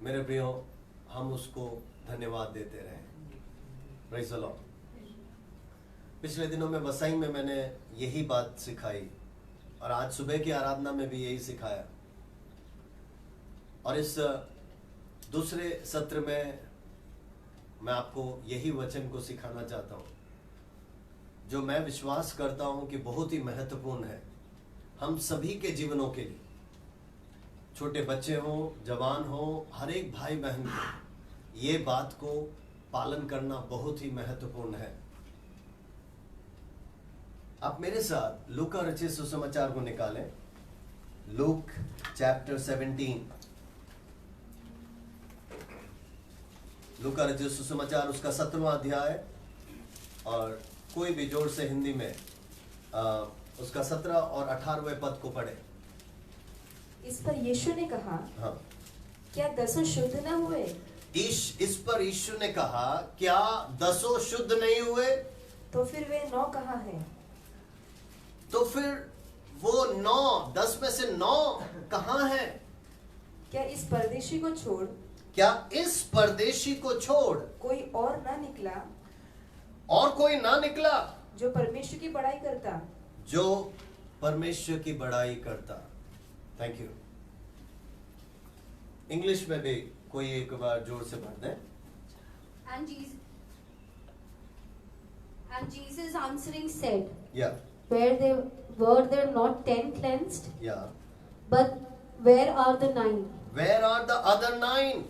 मेरे प्रियो, हम उसको धन्यवाद देते रहें। Praise the Lord. पिछले दिनों में वसाई में मैंने यही बात सिखाई और आज सुबह की आराधना में भी यही सिखाया, और इस दूसरे सत्र में मैं आपको यही वचन को सिखाना चाहता हूं, जो मैं विश्वास करता हूं कि बहुत ही महत्वपूर्ण है हम सभी के जीवनों के लिए। छोटे बच्चे हो, जवान हो, हर एक भाई बहन को ये बात को पालन करना बहुत ही महत्वपूर्ण है। आप मेरे साथ लूका रचित सुसमाचार को निकालें। Luke chapter 17. लूका रचित सुसमाचार उसका 17वां अध्याय, और कोई भी जोर से हिंदी में उसका 17 और 18वें पद को पढ़े। इस पर यीशु ने कहा, हाँ, क्या 10 शुद्ध न हुए? इस पर यीशु ने कहा, क्या 10 शुद्ध नहीं हुए? तो फिर वे 9 कहाँ हैं? तो फिर वो 9, 10 में से 9 कहाँ हैं? क्या इस परदेशी को छोड़ क्या इस परदेशी को छोड़ कोई और ना निकला और कोई ना निकला जो परमेश्वर की बड़ाई करता? जो परमेश्वर की बड़ाई करता। Thank you. इंग्लिश में भी कोई एक बार जोर से पढ़ दें। And Jesus answering said, या were there not 10 cleansed? या But where are the 9? Where are the other 9?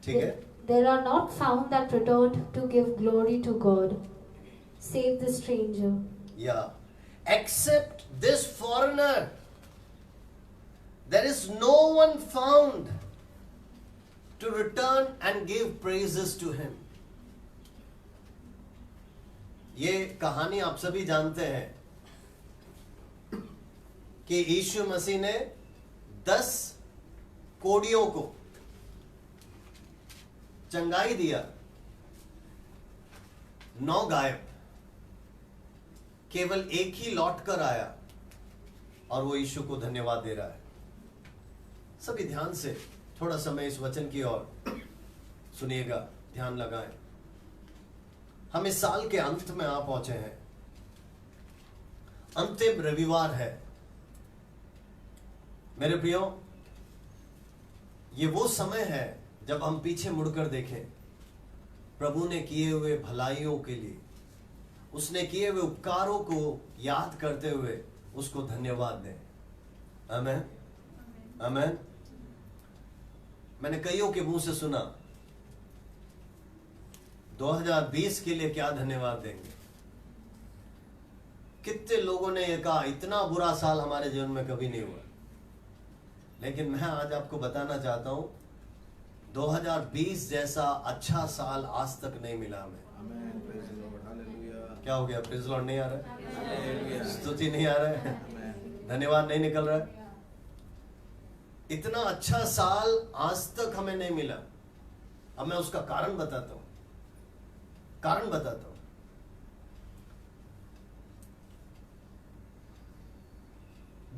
ठीक है। There are not found that returned to give glory to God, save the stranger. या except this foreigner there is no one found to return and give praises to him. ये कहानी आप सभी जानते हैं कि यीशु मसीह ने 10 कोढ़ियों को चंगाई दिया, 9 गायब, केवल एक ही लौट कर आया, और वो यीशु को धन्यवाद दे रहा है। सभी ध्यान से थोड़ा समय इस वचन की ओर सुनिएगा, ध्यान लगाएं। हम इस साल के अंत में आ पहुंचे हैं, अंतिम रविवार है। मेरे प्रियो, ये वो समय है जब हम पीछे मुड़कर देखें, प्रभु ने किए हुए भलाइयों के लिए, उसने किए हुए उपकारों को याद करते हुए उसको धन्यवाद दें। आमीन, आमीन। मैंने कईयों के मुंह से सुना, 2020 के लिए क्या धन्यवाद देंगे। कितने लोगों ने ये कहा, इतना बुरा साल हमारे जीवन में कभी नहीं हुआ। लेकिन मैं आज आपको बताना चाहता हूं, 2020 जैसा अच्छा साल आज तक नहीं मिला हमें। क्या हो गया? प्रेज़ लॉर्ड नहीं आ रहा है, स्तुति नहीं आ रहा है, धन्यवाद नहीं निकल रहा है। इतना अच्छा साल आज तक हमें नहीं मिला। अब मैं उसका कारण बताता हूं, कारण बताता हूं।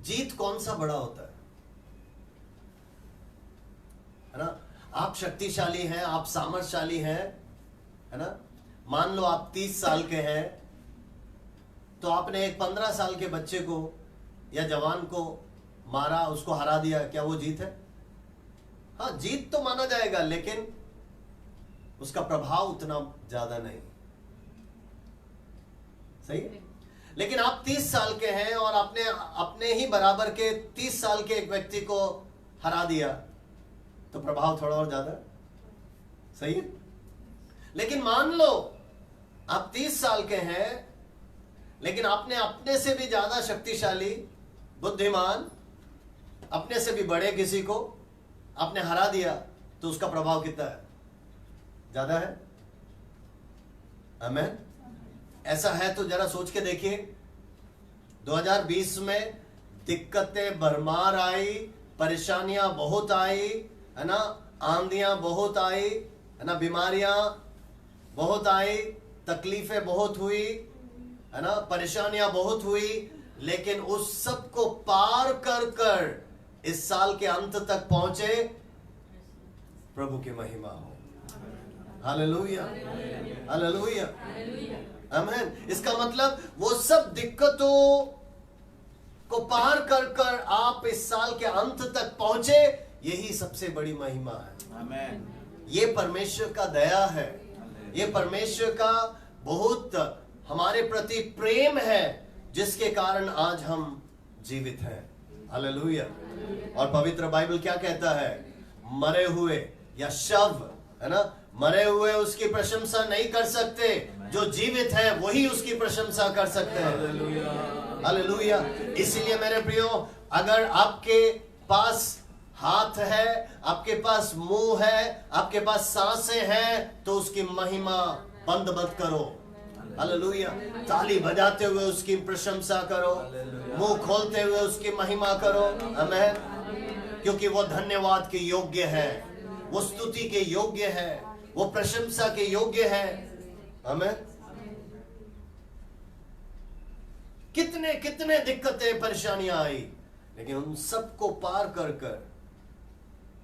जीत कौन सा बड़ा होता है ना? आप शक्तिशाली हैं, आप सामर्थ्यशाली हैं, है ना? मान लो आप 30 साल के हैं, तो आपने एक 15 साल के बच्चे को या जवान को मारा, उसको हरा दिया, क्या वो जीत है? हाँ, जीत तो माना जाएगा, लेकिन उसका प्रभाव उतना ज्यादा नहीं। सही है? लेकिन आप 30 साल के हैं और आपने अपने ही बराबर के 30 साल के एक व्यक्ति को हरा दिया, तो प्रभाव थोड़ा और ज्यादा। सही है? लेकिन मान लो आप 30 साल के हैं, लेकिन आपने अपने से भी ज्यादा शक्तिशाली, बुद्धिमान, अपने से भी बड़े किसी को आपने हरा दिया, तो उसका प्रभाव कितना है? ज्यादा है। आमीन। ऐसा है तो जरा सोच के देखिए, 2020 में दिक्कतें भरमार आई, परेशानियां बहुत आई, है ना? आंधियां बहुत आई, है ना? बीमारियां बहुत आई, तकलीफें बहुत हुई, है ना? परेशानियां बहुत हुई, लेकिन उस सब को पार कर कर इस साल के अंत तक पहुंचे। प्रभु की महिमा हो। हालेलुया, हालेलुया, आमीन। इसका मतलब वो सब दिक्कतों को पार कर कर आप इस साल के अंत तक पहुंचे, यही सबसे बड़ी महिमा है। आमीन। ये परमेश्वर का दया है, ये परमेश्वर का बहुत हमारे प्रति प्रेम है, जिसके कारण आज हम जीवित हैं। हालेलुया। और पवित्र बाइबल क्या कहता है? मरे हुए या शव, है ना, मरे हुए उसकी प्रशंसा नहीं कर सकते, जो जीवित है वही उसकी प्रशंसा कर सकते हैं। हालेलुया। इसीलिए मेरे प्रियो, अगर आपके पास हाथ है, आपके पास मुंह है, आपके पास सांसें हैं, तो उसकी महिमा बंद मत करो। हालेलुया। ताली बजाते हुए उसकी प्रशंसा करो, मुंह खोलते हुए उसकी महिमा करो। आमीन। क्योंकि वो धन्यवाद के योग्य है, वो स्तुति के योग्य है, वो प्रशंसा के योग्य है। आमीन। कितने कितने दिक्कतें परेशानियां आई, लेकिन उन सबको पार कर कर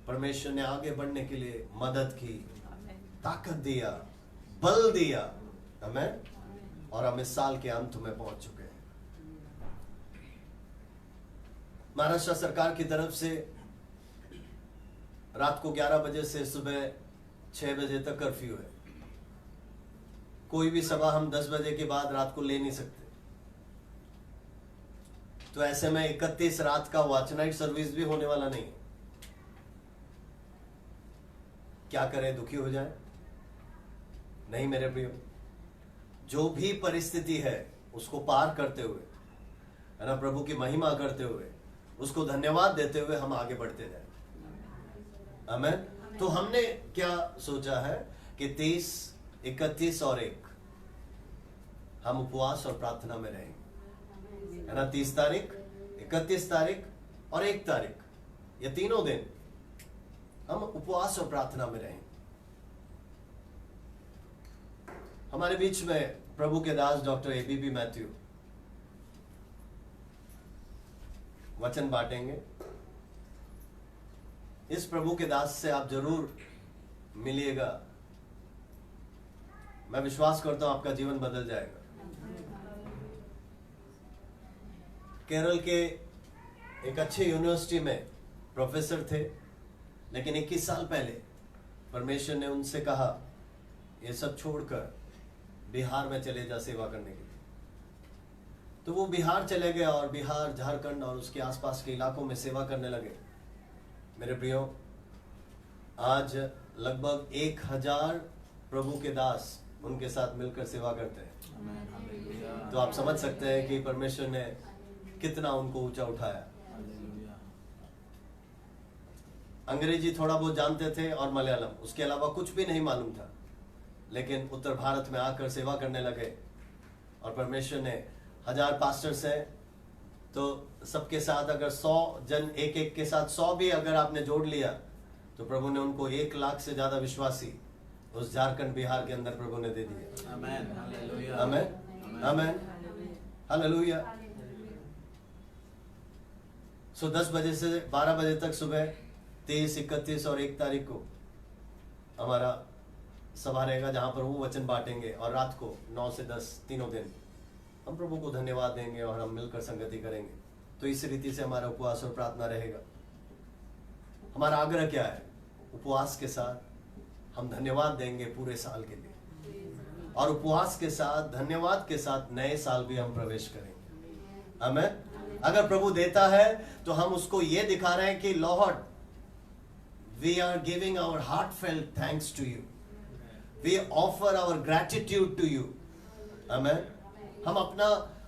परमेश्वर ने आगे बढ़ने के लिए मदद की, ताकत दिया, बल दिया। हमें और हम इस साल के अंत में पहुंच चुके हैं। महाराष्ट्र सरकार की तरफ से रात को 11 बजे से सुबह 6 बजे तक कर्फ्यू है। कोई भी सभा हम 10 बजे के बाद रात को ले नहीं सकते। तो ऐसे में 31 रात का वॉच नाइट सर्विस भी होने वाला नहीं। क्या करें, दुखी हो जाए? नहीं मेरे प्रियो, जो भी परिस्थिति है उसको पार करते हुए, है ना, प्रभु की महिमा करते हुए, उसको धन्यवाद देते हुए हम आगे बढ़ते जाए। आमीन। तो हमने क्या सोचा है कि 30, 31 और 1 हम उपवास और प्रार्थना में रहेंगे, है ना। 30 तारीख, 31 तारीख और 1 तारीख, ये तीनों दिन हम उपवास और प्रार्थना में रहेंगे। हमारे बीच में प्रभु के दास डॉक्टर एबीपी मैथ्यू वचन बांटेंगे। इस प्रभु के दास से आप जरूर मिलिएगा। मैं विश्वास करता हूं आपका जीवन बदल जाएगा। केरल के एक अच्छे यूनिवर्सिटी में प्रोफेसर थे, लेकिन 21 साल पहले परमेश्वर ने उनसे कहा ये सब छोड़कर बिहार में चले जा सेवा करने के लिए। तो वो बिहार चले गए और बिहार, झारखंड और उसके आसपास के इलाकों में सेवा करने लगे। मेरे प्रियो, आज लगभग 1000 प्रभु के दास उनके साथ मिलकर सेवा करते हैं। तो आप समझ सकते हैं कि परमेश्वर ने कितना उनको ऊंचा उठाया। अंग्रेजी थोड़ा बहुत जानते थे और मलयालम, उसके अलावा कुछ भी नहीं मालूम था, लेकिन उत्तर भारत में आकर सेवा करने लगे। और परमेश्वर ने 1000 पास्टर्स हैं, तो सबके साथ अगर 100 जन, एक एक के साथ 100 भी अगर आपने जोड़ लिया, तो प्रभु ने उनको 1 लाख से ज्यादा विश्वासी उस झारखंड, बिहार के अंदर प्रभु ने दे दिए। आमीन, हालेलुया, आमीन, आमीन, हालेलुया। सो 10 बजे से 12 बजे तक सुबह 23, 31 और 1 तारीख को हमारा सभा रहेगा, जहां पर वो वचन बांटेंगे। और रात को 9 से 10 तीनों दिन हम प्रभु को धन्यवाद देंगे और हम मिलकर संगति करेंगे। तो इस रीति से हमारा उपवास और प्रार्थना रहेगा। हमारा आग्रह क्या है? उपवास के साथ हम धन्यवाद देंगे पूरे साल के लिए, और उपवास के साथ, धन्यवाद के साथ नए साल भी हम प्रवेश करेंगे। आमीन। अगर प्रभु देता है तो हम उसको ये दिखा रहे हैं कि lord, we are giving our heartfelt thanks to you, we offer our gratitude to you. आमीन। हम अपना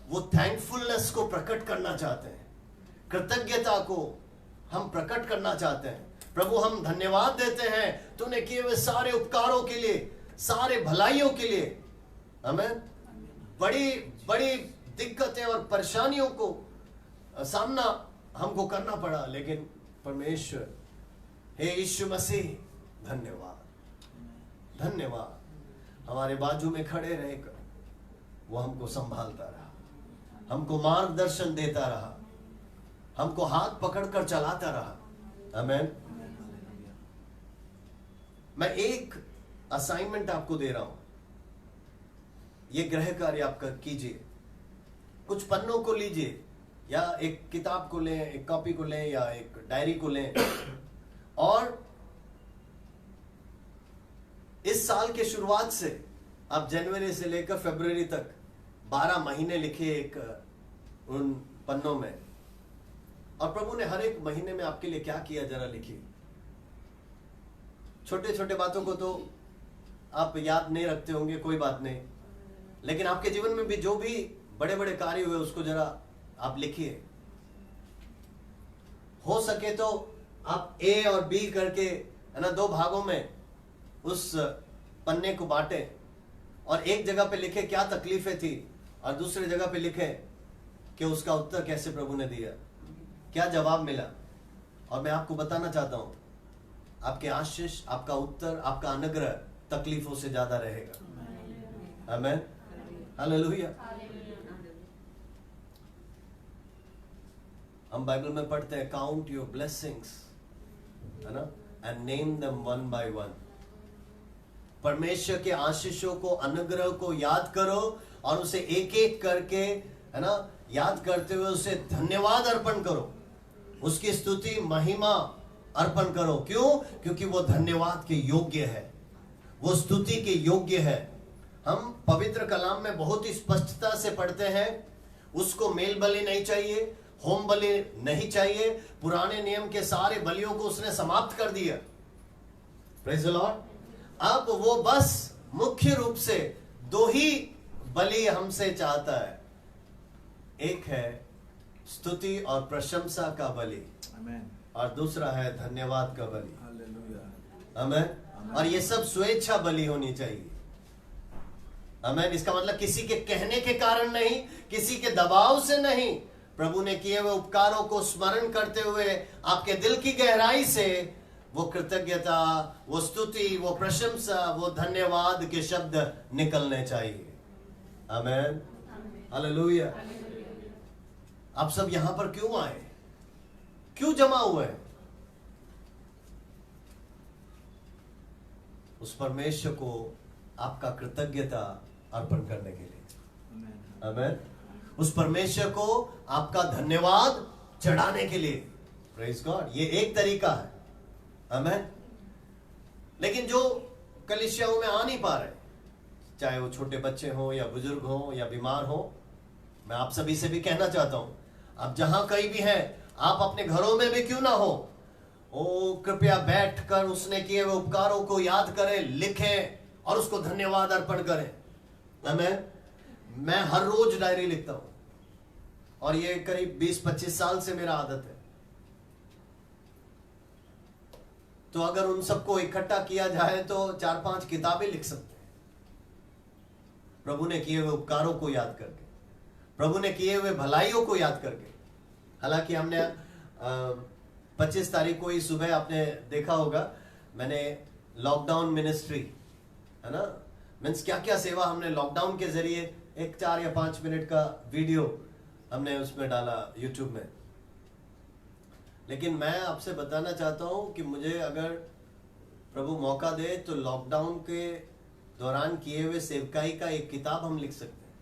वो थैंकफुलनेस को प्रकट करना चाहते हैं, कृतज्ञता को हम प्रकट करना चाहते हैं। प्रभु, हम धन्यवाद देते हैं तूने किए हुए सारे उपकारों के लिए, सारे भलाइयों के लिए। आमीन। बड़ी बड़ी दिक्कतें और परेशानियों को सामना हमको करना पड़ा, लेकिन परमेश्वर, हे यीशु मसीह, धन्यवाद, धन्यवाद। हमारे बाजू में खड़े रहकर वो हमको संभालता रहा, हमको मार्गदर्शन देता रहा, हमको हाथ पकड़कर चलाता रहा। आमीन। मैं एक असाइनमेंट आपको दे रहा हूं, ये गृह कार्य आप कीजिए। कुछ पन्नों को लीजिए, या एक किताब को लें, एक कॉपी को लें, या एक डायरी को लें, और इस साल के शुरुआत से आप जनवरी से लेकर फरवरी तक 12 महीने लिखिए एक उन पन्नों में, और प्रभु ने हर एक महीने में आपके लिए क्या किया जरा लिखिए। छोटे छोटे बातों को तो आप याद नहीं रखते होंगे, कोई बात नहीं, लेकिन आपके जीवन में भी जो भी बड़े बड़े कार्य हुए उसको जरा आप लिखिए। हो सके तो आप ए और बी करके, है ना, 2 भागों में उस पन्ने को बांटे और एक जगह पे लिखे क्या तकलीफें थी और दूसरी जगह पे लिखे कि उसका उत्तर कैसे प्रभु ने दिया, क्या जवाब मिला। और मैं आपको बताना चाहता हूं, आपके आशीष, आपका उत्तर, आपका अनुग्रह तकलीफों से ज्यादा रहेगा। आमीन, हालेलुया। हम बाइबल में पढ़ते हैं, काउंट योर ब्लेसिंग्स, है ना, and name them one by one. परमेश्वर के आशीषों को, अनुग्रह को याद करो और उसे एक एक करके, है ना, याद करते हुए उसे धन्यवाद अर्पण करो, उसकी स्तुति महिमा अर्पण करो। क्यों? क्योंकि वो धन्यवाद के योग्य है, वो स्तुति के योग्य है। हम पवित्र कलाम में बहुत ही स्पष्टता से पढ़ते हैं, उसको मेल बलि नहीं चाहिए, होम बलि नहीं चाहिए। पुराने नियम के सारे बलियों को उसने समाप्त कर दिया। Praise the Lord. अब वो बस मुख्य रूप से 2 ही बलि हमसे चाहता है, एक है स्तुति और प्रशंसा का बलि, आमीन, और दूसरा है धन्यवाद का बलि। हालेलुया, आमीन। और ये सब स्वेच्छा बलि होनी चाहिए। आमीन। इसका मतलब किसी के कहने के कारण नहीं, किसी के दबाव से नहीं, प्रभु ने किए हुए उपकारों को स्मरण करते हुए आपके दिल की गहराई से वो कृतज्ञता, वो स्तुति, वो प्रशंसा, वो धन्यवाद के शब्द निकलने चाहिए। आमीन, हालेलुया। आप सब यहां पर क्यों आए, क्यों जमा हुए हैं? उस परमेश्वर को आपका कृतज्ञता अर्पण करने के लिए। आमीन। उस परमेश्वर को आपका धन्यवाद चढ़ाने के लिए। Praise God. ये एक तरीका है। आमीन। लेकिन जो कलीसियाओं में आ नहीं पा रहे, चाहे वो छोटे बच्चे हो या बुजुर्ग हो या बीमार हो, मैं आप सभी से भी कहना चाहता हूं, आप जहां कहीं भी हैं, आप अपने घरों में भी क्यों ना हो, ओ कृपया बैठकर उसने किए हुए उपकारों को याद करें, लिखें और उसको धन्यवाद अर्पण करें। आमीन। मैं हर रोज डायरी लिखता हूं और ये करीब 20-25 साल से मेरा आदत है। तो अगर उन सबको इकट्ठा किया जाए तो 4-5 किताबें लिख सकते हैं, प्रभु ने किए हुए उपकारों को याद करके, प्रभु ने किए हुए भलाइयों को याद करके। हालांकि हमने 25 तारीख को ही सुबह आपने देखा होगा, मैंने लॉकडाउन मिनिस्ट्री, है ना, मीन्स क्या क्या सेवा हमने लॉकडाउन के जरिए, एक 4 या 5 मिनट का वीडियो हमने उसमें डाला यूट्यूब में। लेकिन मैं आपसे बताना चाहता हूं कि मुझे अगर प्रभु मौका दे तो लॉकडाउन के दौरान किए हुए सेवकाई का एक किताब हम लिख सकते हैं,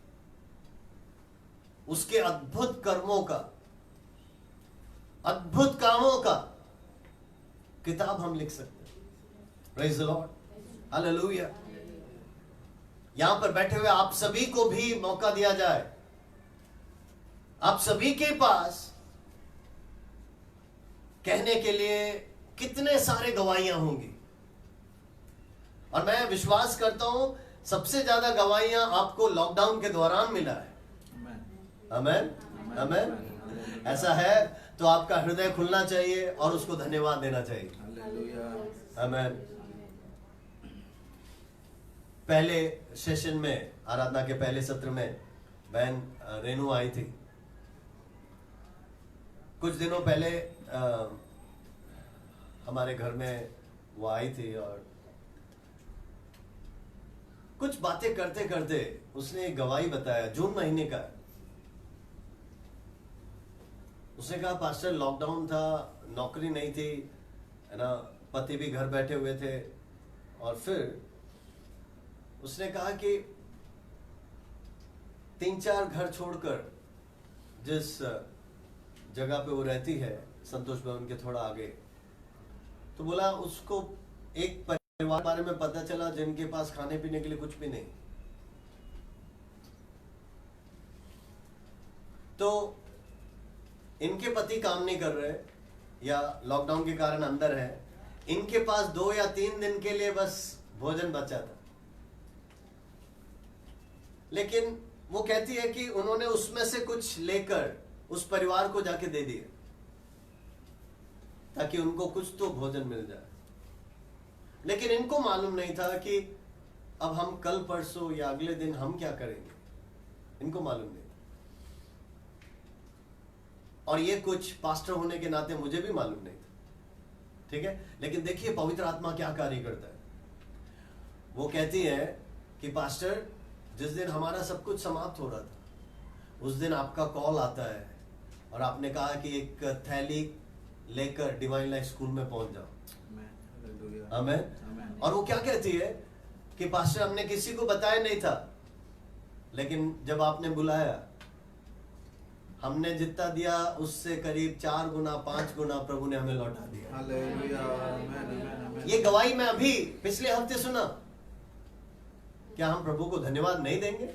उसके अद्भुत कर्मों का, अद्भुत कामों का किताब हम लिख सकते हैं। Praise the Lord, hallelujah. यहां पर बैठे हुए आप सभी को भी मौका दिया जाए, आप सभी के पास कहने के लिए कितने सारे गवाहियां होंगी, और मैं विश्वास करता हूं सबसे ज्यादा गवाहियां आपको लॉकडाउन के दौरान मिला है। आमीन, आमीन। ऐसा है तो आपका हृदय खुलना चाहिए और उसको धन्यवाद देना चाहिए। आमीन। पहले सेशन में, आराधना के पहले सत्र में बहन रेनू आई थी। कुछ दिनों पहले हमारे घर में वो आई थी और कुछ बातें करते करते उसने एक गवाही बताया, जून महीने का। उसने कहा पास्टर लॉकडाउन था, नौकरी नहीं थी, है ना, पति भी घर बैठे हुए थे, और फिर उसने कहा कि 3-4 घर छोड़कर जिस जगह पे वो रहती है, संतोष भवन के थोड़ा आगे, तो बोला उसको एक परिवार के बारे में पता चला जिनके पास खाने पीने के लिए कुछ भी नहीं। तो इनके पति काम नहीं कर रहे या लॉकडाउन के कारण अंदर है, इनके पास 2 या 3 दिन के लिए बस भोजन बचा था। लेकिन वो कहती है कि उन्होंने उसमें से कुछ लेकर उस परिवार को जाके दे दिए ताकि उनको कुछ तो भोजन मिल जाए। लेकिन इनको मालूम नहीं था कि अब हम कल परसों या अगले दिन हम क्या करेंगे, इनको मालूम नहीं। और ये कुछ पास्टर होने के नाते मुझे भी मालूम नहीं था, ठीक है। लेकिन देखिए पवित्र आत्मा क्या कार्य करता है। वो कहती है कि पास्टर, जिस दिन हमारा सब कुछ समाप्त हो रहा था, उस दिन आपका कॉल आता है और आपने कहा कि एक थैली लेकर डिवाइन लाइफ स्कूल में पहुंच जाओ। आमीन। और वो क्या कहती है कि पास्टर, हमने किसी को बताया नहीं था, लेकिन जब आपने बुलाया, हमने जितना दिया उससे करीब 4 गुना 5 गुना प्रभु ने हमें लौटा दिया। ये गवाही मैं अभी पिछले हफ्ते सुना। क्या हम प्रभु को धन्यवाद नहीं देंगे?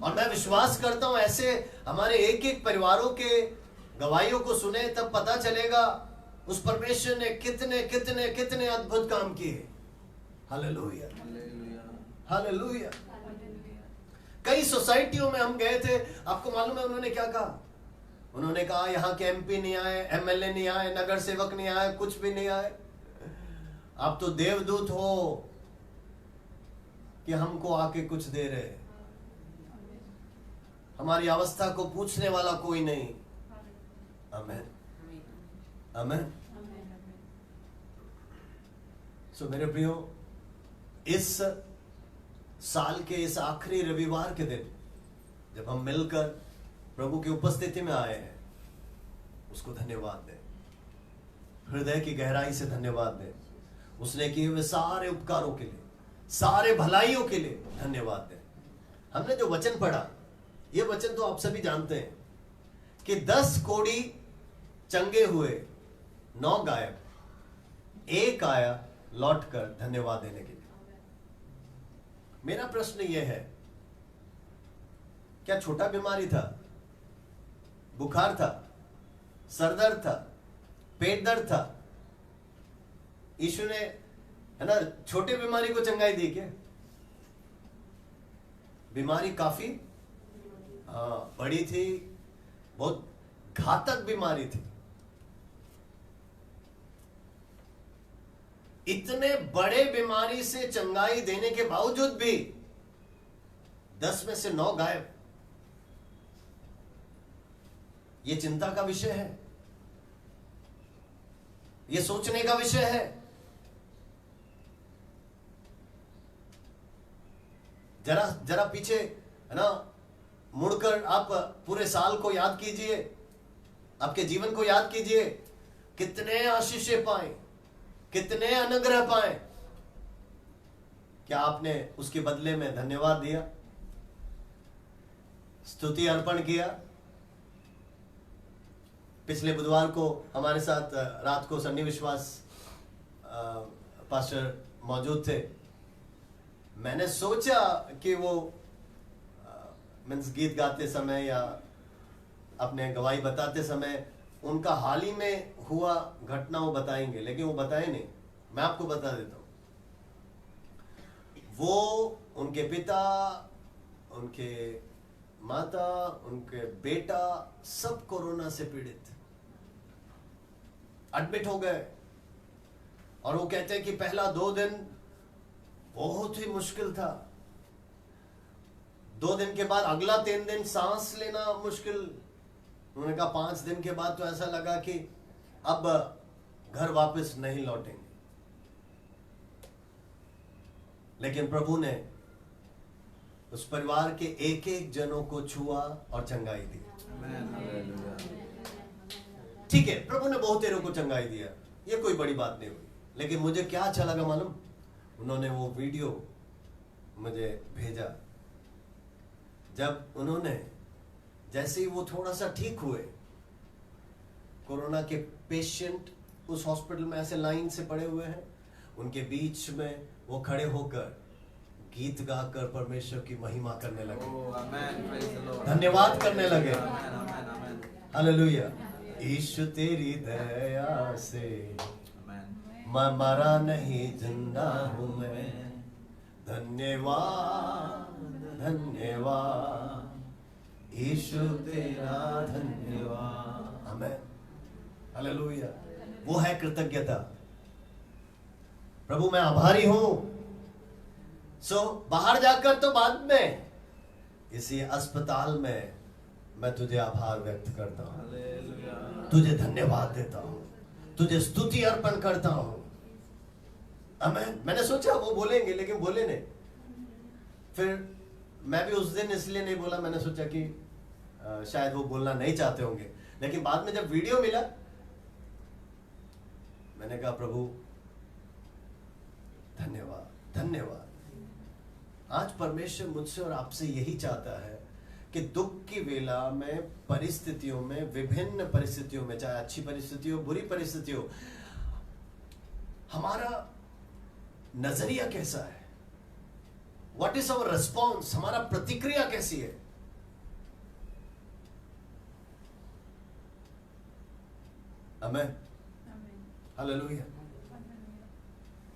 और मैं विश्वास करता हूं ऐसे हमारे एक एक परिवारों के गवाहियों को सुने तब पता चलेगा उस परमेश्वर ने कितने कितने कितने अद्भुत काम किए। Hallelujah, hallelujah. कई सोसाइटियों में हम गए थे, आपको मालूम है उन्होंने क्या कहा? उन्होंने कहा यहाँ के एमपी नहीं आए, एमएलए नहीं आए, नगर सेवक नहीं आए, कुछ भी नहीं आए। आप तो देवदूत हो कि हमको आके कुछ दे रहे। हमारी अवस्था को पूछने वाला कोई नहीं। आमीन, आमीन। सो मेरे प्रियो, इस साल के इस आखिरी रविवार के दिन जब हम मिलकर प्रभु की उपस्थिति में आए हैं, उसको धन्यवाद दें, हृदय की गहराई से धन्यवाद दें। उसने किए हुए सारे उपकारों के लिए, सारे भलाइयों के लिए धन्यवाद दें। हमने जो वचन पढ़ा, ये वचन तो आप सभी जानते हैं कि 10 कोढ़ी चंगे हुए, 9 गायब, 1 आया लौटकर धन्यवाद देने के लिए। मेरा प्रश्न यह है, क्या छोटा बीमारी था, बुखार था, सरदर्द था, पेट दर्द था? यीशु ने, है ना, छोटे बीमारी को चंगाई दी क्या? बीमारी काफी बड़ी थी, बहुत घातक बीमारी थी। इतने बड़े बीमारी से चंगाई देने के बावजूद भी 10 में से 9 गायब। यह चिंता का विषय है, यह सोचने का विषय है। जरा जरा पीछे, है ना, मुड़कर आप पूरे साल को याद कीजिए, आपके जीवन को याद कीजिए। कितने आशीषें पाए, कितने अनुग्रह पाए। क्या आपने उसके बदले में धन्यवाद दिया, स्तुति अर्पण किया? पिछले बुधवार को हमारे साथ रात को सन्नी विश्वास पास्टर मौजूद थे। मैंने सोचा कि वो मीन्स गीत गाते समय या अपने गवाही बताते समय उनका हाल ही में हुआ घटना वो बताएंगे, लेकिन वो बताए नहीं। मैं आपको बता देता हूं, वो, उनके पिता, उनके माता, उनके बेटा सब कोरोना से पीड़ित एडमिट हो गए। और वो कहते हैं कि पहला 2 दिन बहुत ही मुश्किल था। 2 दिन के बाद अगला 3 दिन सांस लेना मुश्किल। उन्होंने कहा 5 दिन के बाद तो ऐसा लगा कि अब घर वापस नहीं लौटेंगे। लेकिन प्रभु ने उस परिवार के एक एक जनों को छुआ और चंगाई दी। ठीक है, प्रभु ने बहुतेरों को चंगाई दिया, ये कोई बड़ी बात नहीं हुई। लेकिन मुझे क्या अच्छा लगा मालूम? उन्होंने वो वीडियो मुझे भेजा, जब उन्होंने, जैसे ही वो थोड़ा सा ठीक हुए, कोरोना के पेशेंट उस हॉस्पिटल में ऐसे लाइन से पड़े हुए हैं, उनके बीच में वो खड़े होकर गीत गाकर परमेश्वर की महिमा करने लगे, धन्यवाद करने लगे। हालेलुया। ईशु तेरी दया से मैं मरा नहीं, जिंदा हूं मैं। धन्यवाद, धन्यवाद यीशु तेरा धन्यवाद। आमेन, हालेलुया। वो है कृतज्ञता। प्रभु मैं आभारी हूं। बाहर जाकर तो बाद में, इसी अस्पताल में मैं तुझे आभार व्यक्त करता हूं, हालेलुया। तुझे धन्यवाद देता हूं, तुझे स्तुति अर्पण करता हूं। आमेन। मैंने सोचा वो बोलेंगे, लेकिन बोले नहीं। फिर मैं भी उस दिन इसलिए नहीं बोला, मैंने सोचा कि शायद वो बोलना नहीं चाहते होंगे। लेकिन बाद में जब वीडियो मिला, मैंने कहा प्रभु धन्यवाद, धन्यवाद। आज परमेश्वर मुझसे और आपसे यही चाहता है कि दुख की वेला में, परिस्थितियों में, विभिन्न परिस्थितियों में, चाहे अच्छी परिस्थिति हो, बुरी परिस्थिति हो, हमारा नजरिया कैसा है, व्हाट इज अवर रिस्पॉन्स, हमारा प्रतिक्रिया कैसी है। आमेन, हालेलुया।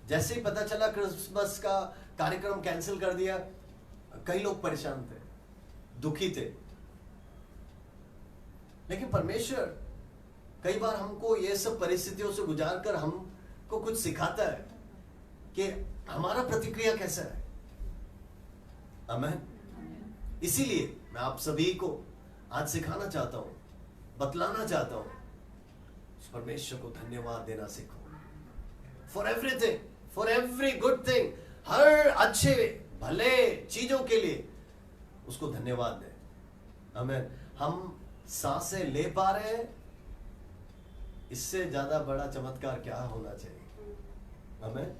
जैसे ही पता चला क्रिसमस का कार्यक्रम कैंसिल कर दिया, कई लोग परेशान थे, दुखी थे। लेकिन परमेश्वर कई बार हमको ये सब परिस्थितियों से गुजार कर हमको कुछ सिखाता है कि हमारा प्रतिक्रिया कैसा है। आमेन। इसीलिए मैं आप सभी को आज सिखाना चाहता हूं, बतलाना चाहता हूं, परमेश्वर को धन्यवाद देना सीखो। For everything, for every good thing, हर अच्छे भले चीजों के लिए उसको धन्यवाद दें। आमेन। हम सांसें ले पा रहे हैं, इससे ज्यादा बड़ा चमत्कार क्या होना चाहिए। आमेन।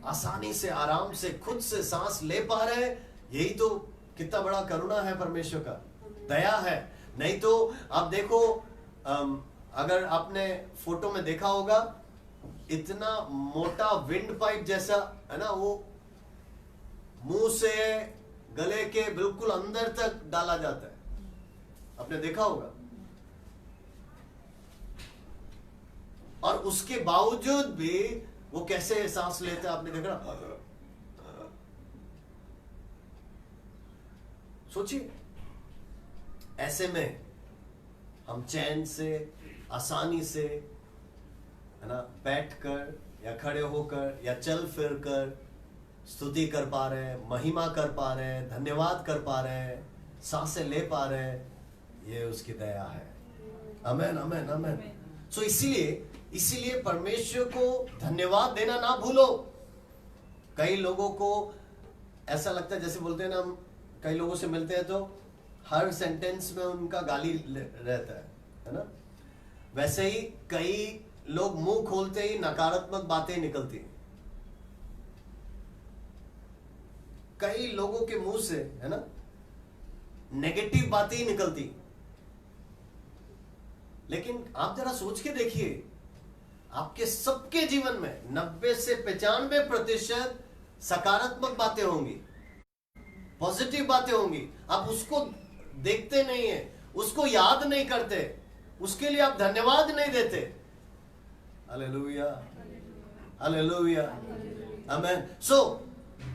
आसानी से, आराम से, खुद से सांस ले पा रहे हैं, यही तो कितना बड़ा करुणा है परमेश्वर का, दया है। नहीं तो आप देखो, अगर आपने फोटो में देखा होगा, इतना मोटा विंड पाइप जैसा है ना, वो मुंह से गले के बिल्कुल अंदर तक डाला जाता है, आपने देखा होगा। और उसके बावजूद भी वो कैसे सांस लेता है, आपने देखा। सोचिए, ऐसे में हम चैन से, आसानी से, है ना, बैठकर या खड़े होकर या चल फिर कर स्तुति कर पा रहे हैं, महिमा कर पा रहे हैं, धन्यवाद कर पा रहे हैं, सांसें ले पा रहे हैं, ये उसकी दया है। आमेन, आमेन, आमेन। सो इसीलिए परमेश्वर को धन्यवाद देना ना भूलो। कई लोगों को ऐसा लगता है, जैसे बोलते हैं ना, हम कई लोगों से मिलते हैं तो हर सेंटेंस में उनका गाली रहता है ना। वैसे ही कई लोग मुंह खोलते ही नकारात्मक बातें निकलती हैं। कई लोगों के मुंह से, है ना, नेगेटिव बातें ही निकलती। लेकिन आप जरा सोच के देखिए, आपके सबके जीवन में 90 से 95% सकारात्मक बातें होंगी, पॉजिटिव बातें होंगी। आप उसको देखते नहीं है, उसको याद नहीं करते, उसके लिए आप धन्यवाद नहीं देते। हालेलुया, हालेलुया, आमेन। सो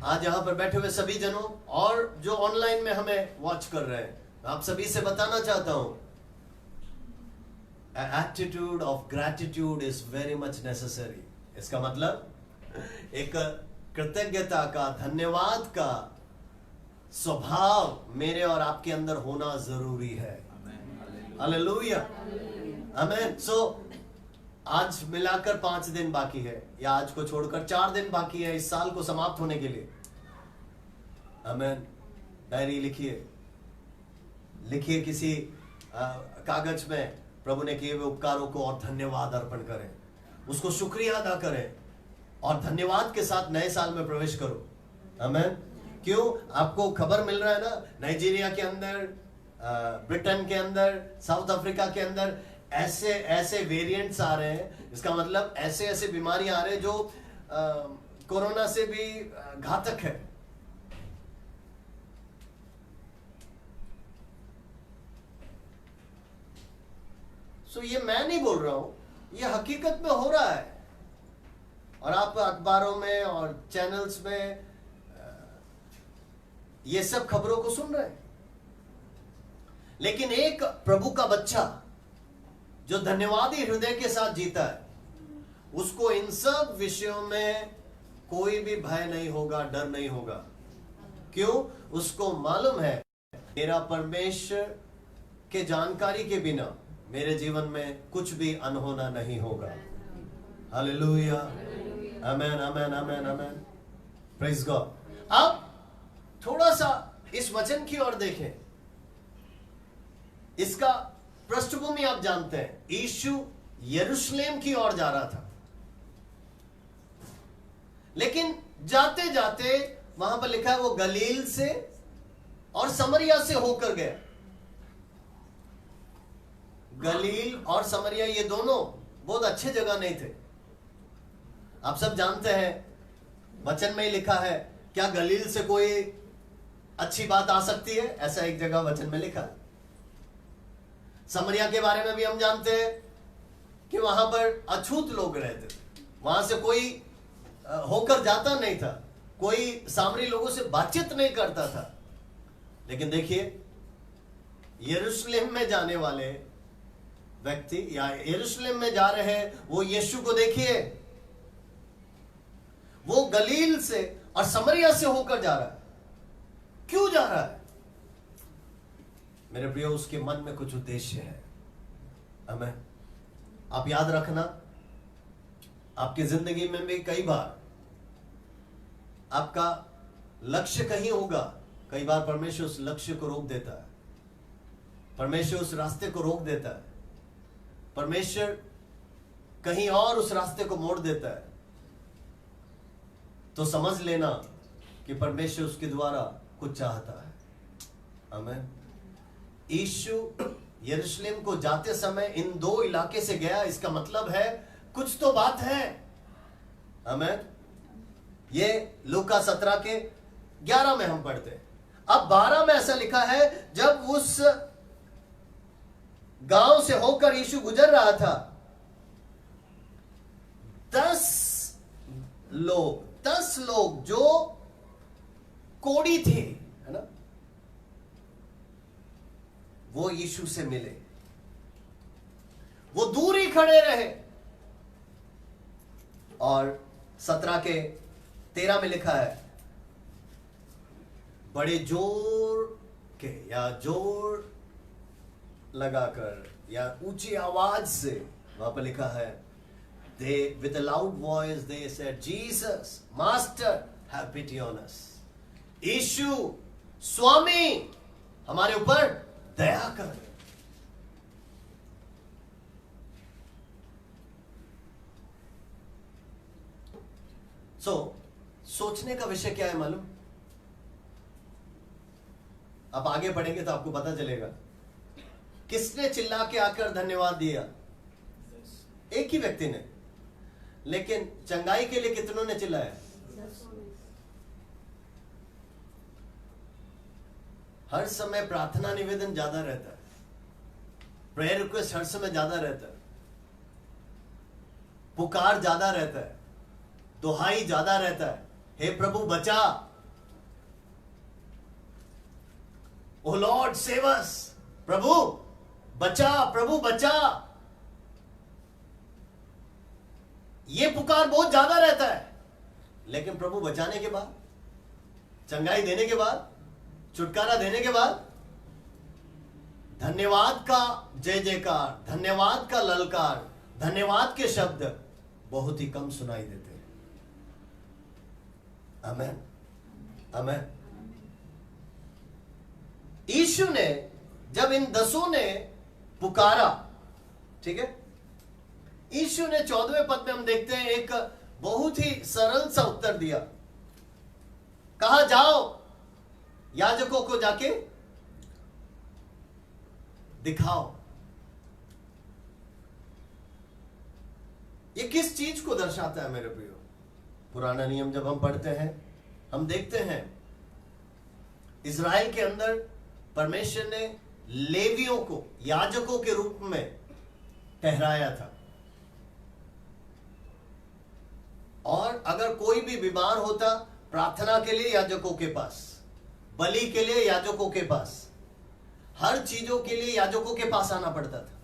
आज यहां पर बैठे हुए सभी जनों और जो ऑनलाइन में हमें वॉच कर रहे हैं, आप सभी से बताना चाहता हूं, an attitude of gratitude is very much necessary। इसका मतलब एक कृतज्ञता का, धन्यवाद का स्वभाव मेरे और आपके अंदर होना जरूरी है। हालेलुया, आमेन। सो आज मिलाकर 5 दिन बाकी है, या आज को छोड़कर 4 दिन बाकी है इस साल को समाप्त होने के लिए। आमेन। डायरी लिखिए, लिखिए किसी कागज में प्रभु ने किए हुए उपकारों को और धन्यवाद अर्पण करें, उसको शुक्रिया अदा करें और धन्यवाद के साथ नए साल में प्रवेश करो। आमेन। क्यों? आपको खबर मिल रहा है ना, नाइजीरिया के अंदर, ब्रिटेन के अंदर, साउथ अफ्रीका के अंदर ऐसे ऐसे वेरिएंट्स आ रहे हैं। इसका मतलब ऐसे ऐसे बीमारियां आ रहे हैं जो कोरोना से भी घातक है। सो ये मैं नहीं बोल रहा हूं, ये हकीकत में हो रहा है। और आप अखबारों में और चैनल्स में ये सब खबरों को सुन रहे हैं। लेकिन एक प्रभु का बच्चा जो धन्यवादी हृदय के साथ जीता है, उसको इन सब विषयों में कोई भी भय नहीं होगा, डर नहीं होगा। क्यों? उसको मालूम है मेरा परमेश्वर के जानकारी के बिना मेरे जीवन में कुछ भी अनहोना नहीं होगा। हालेलुया, आमेन, आमेन, आमेन, आमेन, प्रेज गॉड। अब थोड़ा सा इस वचन की ओर देखें। इसका पृष्ठभूमि आप जानते हैं, यीशु यरूशलेम की ओर जा रहा था, लेकिन जाते जाते वहां पर लिखा है वो गलील से और समरिया से होकर गया। गलील और समरिया ये दोनों बहुत अच्छे जगह नहीं थे। आप सब जानते हैं, वचन में ही लिखा है, क्या गलील से कोई अच्छी बात आ सकती है? ऐसा एक जगह वचन में लिखा है। समरिया के बारे में भी हम जानते हैं कि वहां पर अछूत लोग रहते थे, वहां से कोई होकर जाता नहीं था, कोई सामरी लोगों से बातचीत नहीं करता था। लेकिन देखिए, यरूशलेम में जाने वाले व्यक्ति या यरूशलेम में जा रहे हैं वो यीशु को देखिए, वो गलील से और समरिया से होकर जा रहा है। क्यों जा रहा है? मेरे प्रियो, उसके मन में कुछ उद्देश्य है। आमीन। आप याद रखना, आपकी जिंदगी में भी कई बार आपका लक्ष्य कहीं होगा, कई बार परमेश्वर उस लक्ष्य को रोक देता है, परमेश्वर उस रास्ते को रोक देता है, परमेश्वर कहीं और उस रास्ते को मोड़ देता है। तो समझ लेना कि परमेश्वर उसके द्वारा कुछ चाहता है। आमीन। यीशु यरूशलेम को जाते समय इन दो इलाके से गया, इसका मतलब है कुछ तो बात है। आमीन। ये लूका 17 के 11 में हम पढ़ते हैं। अब 12 में ऐसा लिखा है, जब उस गांव से होकर यीशु गुजर रहा था, 10 लोग जो कोढ़ी थे, है ना, वो यीशु से मिले। वो दूर ही खड़े रहे। और 17 के 13 में लिखा है, बड़े जोर के या जोर लगाकर या ऊंची आवाज से, वहां पर लिखा है, they with a loud voice they said, Jesus, Master, have pity on us. यीशु, स्वामी, हमारे ऊपर दया कर। सोचने का विषय क्या है मालूम? आप आगे पढ़ेंगे तो आपको पता चलेगा। किसने चिल्ला के आकर धन्यवाद दिया? एक ही व्यक्ति ने। लेकिन चंगाई के लिए कितनों ने चिल्लाया? हर समय प्रार्थना निवेदन ज्यादा रहता है, प्रेयर रिक्वेस्ट हर समय ज्यादा रहता है, पुकार ज्यादा रहता है, दुहाई ज्यादा रहता है। हे प्रभु बचा, ओ लॉर्ड सेव अस, प्रभु बचा, प्रभु बचा। ये पुकार बहुत ज्यादा रहता है। लेकिन प्रभु बचाने के बाद, चंगाई देने के बाद, छुटकारा देने के बाद, धन्यवाद का जय जयकार, धन्यवाद का ललकार, धन्यवाद के शब्द बहुत ही कम सुनाई देते हैं। आमेन, आमेन। यीशु ने जब इन 10 ने पुकारा, ठीक है, यीशु ने 14वें पद में हम देखते हैं एक बहुत ही सरल सा उत्तर दिया। कहा, जाओ याजकों को जाके दिखाओ। ये किस चीज को दर्शाता है मेरे प्रियो? पुराना नियम जब हम पढ़ते हैं, हम देखते हैं इज़राइल के अंदर परमेश्वर ने लेवियों को याजकों के रूप में ठहराया था। और अगर कोई भी बीमार होता, प्रार्थना के लिए याजकों के पास, बलि के लिए याजकों के पास, हर चीजों के लिए याजकों के पास आना पड़ता था।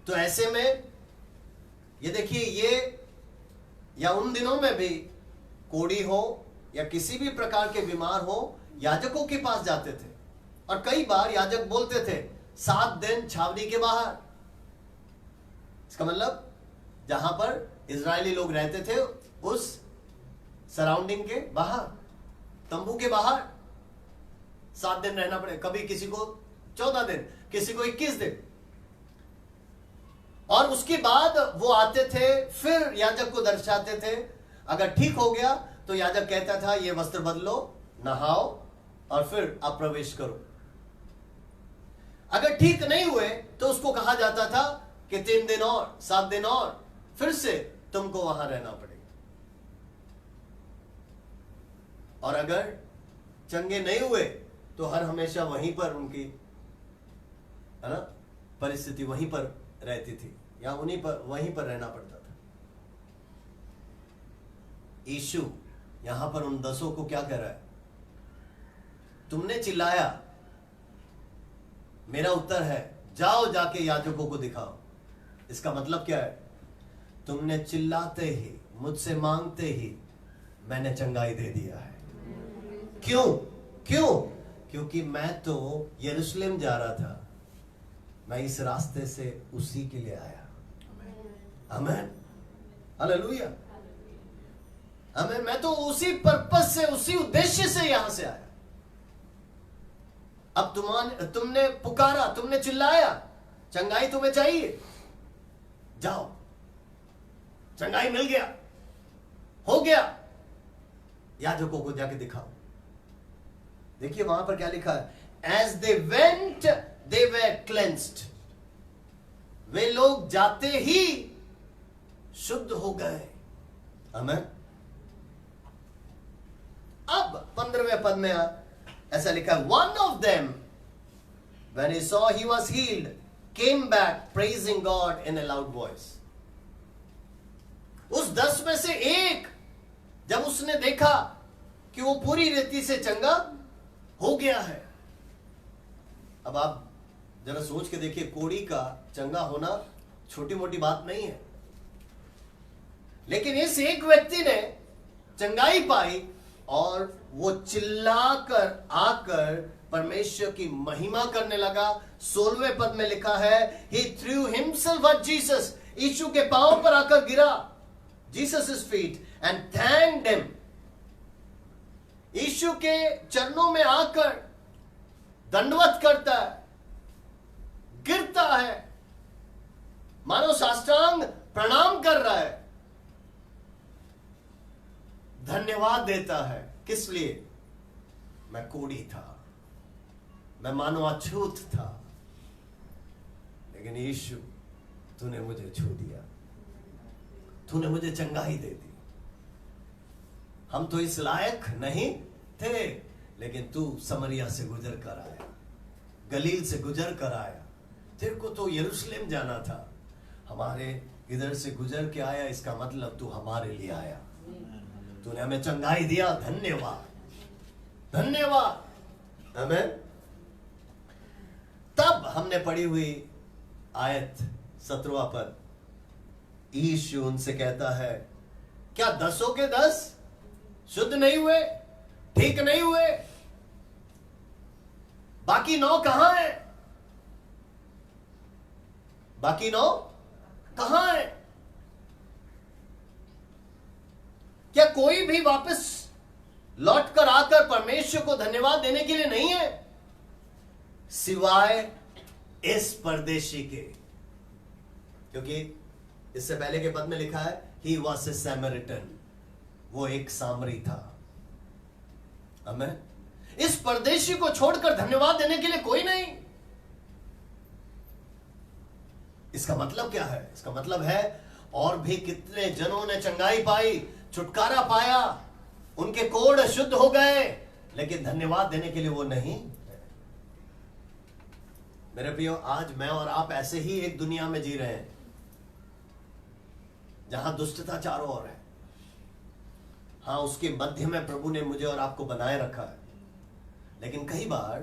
तो ऐसे में ये देखिए, ये या उन दिनों में भी कोढ़ी हो या किसी भी प्रकार के बीमार हो, याजकों के पास जाते थे। और कई बार याजक बोलते थे 7 दिन छावनी के बाहर। इसका मतलब जहां पर इजरायली लोग रहते थे उस सराउंडिंग के बाहर, तंबू के बाहर 7 दिन रहना पड़े। कभी किसी को 14 दिन, किसी को 21 दिन। और उसके बाद वो आते थे, फिर याजक को दर्शाते थे। अगर ठीक हो गया तो याजक कहता था ये वस्त्र बदलो, नहाओ और फिर आप प्रवेश करो। अगर ठीक नहीं हुए तो उसको कहा जाता था कि 3 दिन और 7 दिन और फिर से तुमको वहां रहना पड़ेगा। और अगर चंगे नहीं हुए तो हर हमेशा वहीं पर उनकी, है ना, परिस्थिति वहीं पर रहती थी या वहीं पर रहना पड़ता था। यीशु यहां पर उन 10 को क्या कह रहा है? तुमने चिल्लाया, मेरा उत्तर है जाओ जाके याजकों को दिखाओ। इसका मतलब क्या है? तुमने चिल्लाते ही, मुझसे मांगते ही मैंने चंगाई दे दिया है। क्यों? क्योंकि मैं तो यरूशलेम जा रहा था, मैं इस रास्ते से उसी के लिए आया। आमीन, हालेलुया, आमीन। मैं तो उसी पर्पस से, उसी उद्देश्य से यहां से आया। अब तुमने पुकारा, तुमने चिल्लाया, चंगाई तुम्हें चाहिए, जाओ, चंगाई मिल गया, हो गया, याजकों को जाके दिखाओ। देखिए वहां पर क्या लिखा है? As they went, they were cleansed. वे लोग जाते ही शुद्ध हो गए। आमीन। अब 15वें पद में ऐसा लिखा है, One of them, when he saw he was healed, came back praising God in a loud voice. उस 10 में से एक, जब उसने देखा कि वो पूरी रीति से चंगा हो गया है। अब आप जरा सोच के देखिए, कोढ़ी का चंगा होना छोटी मोटी बात नहीं है। लेकिन इस एक व्यक्ति ने चंगाई पाई और वो चिल्लाकर आकर परमेश्वर की महिमा करने लगा। 16वें पद में लिखा है, He threw himself at Jesus. यीशु के पांव पर आकर गिरा, Jesus' feet, and thanked him. यीशु के चरणों में आकर दंडवत करता है, गिरता है, मानो साष्टांग प्रणाम कर रहा है, धन्यवाद देता है। किस लिए? मैं कोढ़ी था, मैं मानो अछूत था, लेकिन यीशु तूने मुझे छू दिया, तूने मुझे चंगाई दे दी। हम तो इस लायक नहीं थे, लेकिन तू समरिया से गुजर कर आया, गलील से गुजर कर आया। तेरे को तो यरूशलेम जाना था, हमारे इधर से गुजर के आया। इसका मतलब तू हमारे लिए आया, तूने हमें चंगाई दिया। धन्यवाद, धन्यवाद। आमीन। तब हमने पढ़ी हुई आयत 17वां पद, यीशु उनसे कहता है, क्या 10 के 10 शुद्ध नहीं हुए, ठीक नहीं हुए? बाकी 9 कहां है? बाकी 9 कहां है? क्या कोई भी वापस लौटकर आकर परमेश्वर को धन्यवाद देने के लिए नहीं है, सिवाय इस परदेशी के? क्योंकि इससे पहले के पद में लिखा है, ही वॉज ए सैमरिटन, वो एक सामरी था। आमीन। इस परदेशी को छोड़कर धन्यवाद देने के लिए कोई नहीं। इसका मतलब क्या है? इसका मतलब है और भी कितने जनों ने चंगाई पाई, छुटकारा पाया, उनके कोढ़ शुद्ध हो गए, लेकिन धन्यवाद देने के लिए वो नहीं। मेरे प्रियो, आज मैं और आप ऐसे ही एक दुनिया में जी रहे हैं जहां दुष्टता चारों ओर है। हाँ, उसके मध्य में प्रभु ने मुझे और आपको बनाए रखा है, लेकिन कई बार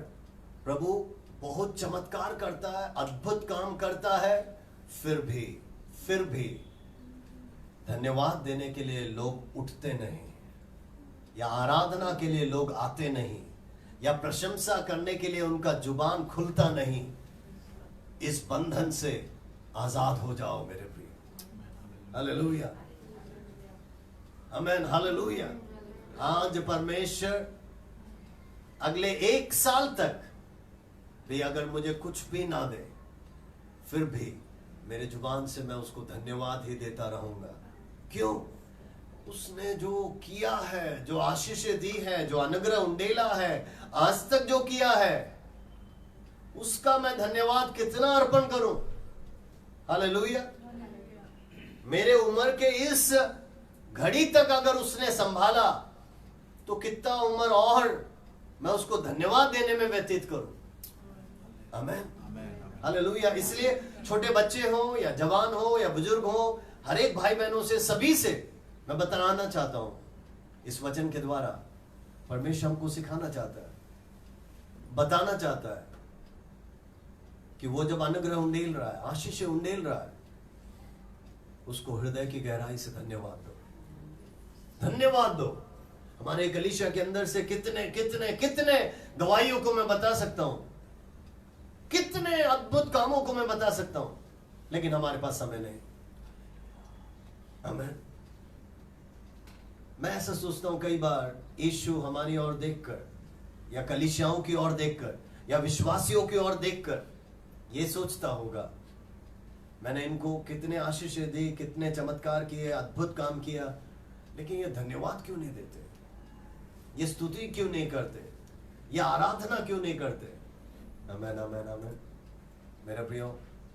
प्रभु बहुत चमत्कार करता है, अद्भुत काम करता है, फिर भी धन्यवाद देने के लिए लोग उठते नहीं, या आराधना के लिए लोग आते नहीं, या प्रशंसा करने के लिए उनका जुबान खुलता नहीं। इस बंधन से आजाद हो जाओ मेरे प्रिय। हालेलुया, आमीन, हालेलुया। आज परमेश्वर अगले 1 साल तक भी अगर मुझे कुछ भी ना दे, फिर भी मेरे जुबान से मैं उसको धन्यवाद ही देता रहूंगा। क्यों? उसने जो किया है, जो आशीषें दी है, जो अनुग्रह उंडेला है, आज तक जो किया है, उसका मैं धन्यवाद कितना अर्पण करूं। हालेलुया। मेरे उम्र के इस घड़ी तक अगर उसने संभाला, तो कितना उम्र और मैं उसको धन्यवाद देने में व्यतीत करूं। आमीन, हालेलुया। इसलिए छोटे बच्चे हो या जवान हो या बुजुर्ग हो, हर एक भाई बहनों से, सभी से मैं बताना चाहता हूं, इस वचन के द्वारा परमेश्वर हमको सिखाना चाहता है, बताना चाहता है कि वो जब अनुग्रह उंडेल रहा है, आशीष उंडेल रहा है, उसको हृदय की गहराई से धन्यवाद दो, धन्यवाद दो। हमारे कलीसिया के अंदर से कितने कितने कितने गवाहियों को मैं बता सकता हूं, कितने अद्भुत कामों को मैं बता सकता हूं, लेकिन हमारे पास समय नहीं। आमीन। मैं ऐसा सोचता हूं कई बार, यीशु हमारी ओर देखकर, या कलीसियाओं की ओर देखकर, या विश्वासियों की ओर देखकर ये सोचता होगा, मैंने इनको कितने आशीषें दी, कितने चमत्कार किए, अद्भुत काम किया, लेकिन ये धन्यवाद क्यों नहीं देते, ये स्तुति क्यों नहीं करते, ये आराधना क्यों नहीं करते। आमीन, आमीन, आमीन। मेरे प्रियो,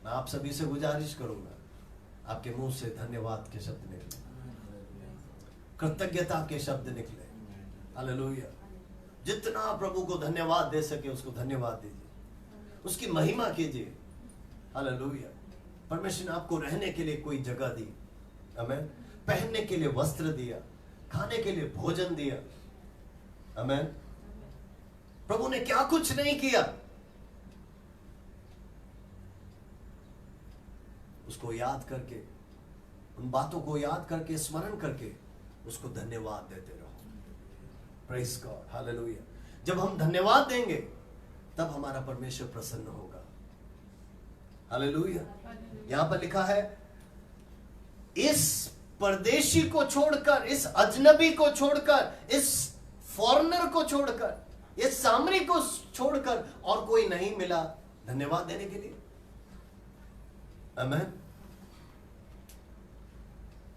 मैं आप सभी से गुजारिश करूंगा, आपके मुंह से धन्यवाद के शब्द निकले, कृतज्ञता के शब्द निकले। हालेलुया। जितना प्रभु को धन्यवाद दे सके उसको धन्यवाद दीजिए, उसकी महिमा कीजिए। हालेलुया। परमेश्वर ने आपको रहने के लिए कोई जगह दी, आमीन, पहनने के लिए वस्त्र दिया, खाने के लिए भोजन दिया। आमीन। प्रभु ने क्या कुछ नहीं किया, उसको याद करके, उन बातों को याद करके, स्मरण करके उसको धन्यवाद देते रहो। Praise God, hallelujah. जब हम धन्यवाद देंगे तब हमारा परमेश्वर प्रसन्न होगा। हालेलुया। यहां पर लिखा है, इस परदेशी को छोड़कर, इस अजनबी को छोड़कर, इस फॉरेनर को छोड़कर, इस सामरी को छोड़कर और कोई नहीं मिला धन्यवाद देने के लिए। आमीन।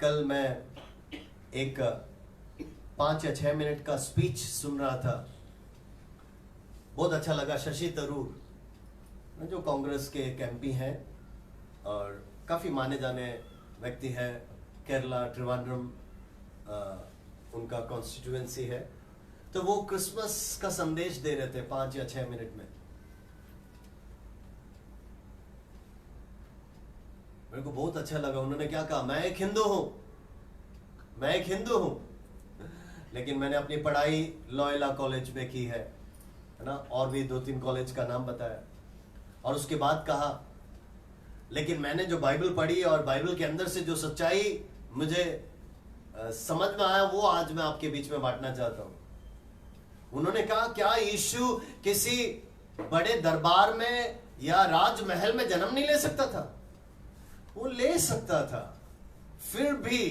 कल मैं एक 5 या 6 मिनट का स्पीच सुन रहा था, बहुत अच्छा लगा। शशि तरूर, जो कांग्रेस के एक एमपी हैं और काफी माने जाने व्यक्ति हैं, केरला त्रिवेंद्रम उनका कॉन्स्टिट्यूएंसी है, तो वो क्रिसमस का संदेश दे रहे थे 5 या 6 मिनट में। मेरे को बहुत अच्छा लगा। उन्होंने क्या कहा, मैं एक हिंदू हूं, मैं एक हिंदू हूं, लेकिन मैंने अपनी पढ़ाई लॉयला कॉलेज में की है ना, और भी 2-3 कॉलेज का नाम बताया, और उसके बाद कहा, लेकिन मैंने जो बाइबल पढ़ी और बाइबल के अंदर से जो सच्चाई मुझे समझ में आया, वो आज मैं आपके बीच में बांटना चाहता हूं। उन्होंने कहा, क्या यीशु किसी बड़े दरबार में या राजमहल में जन्म नहीं ले सकता था? वो ले सकता था, फिर भी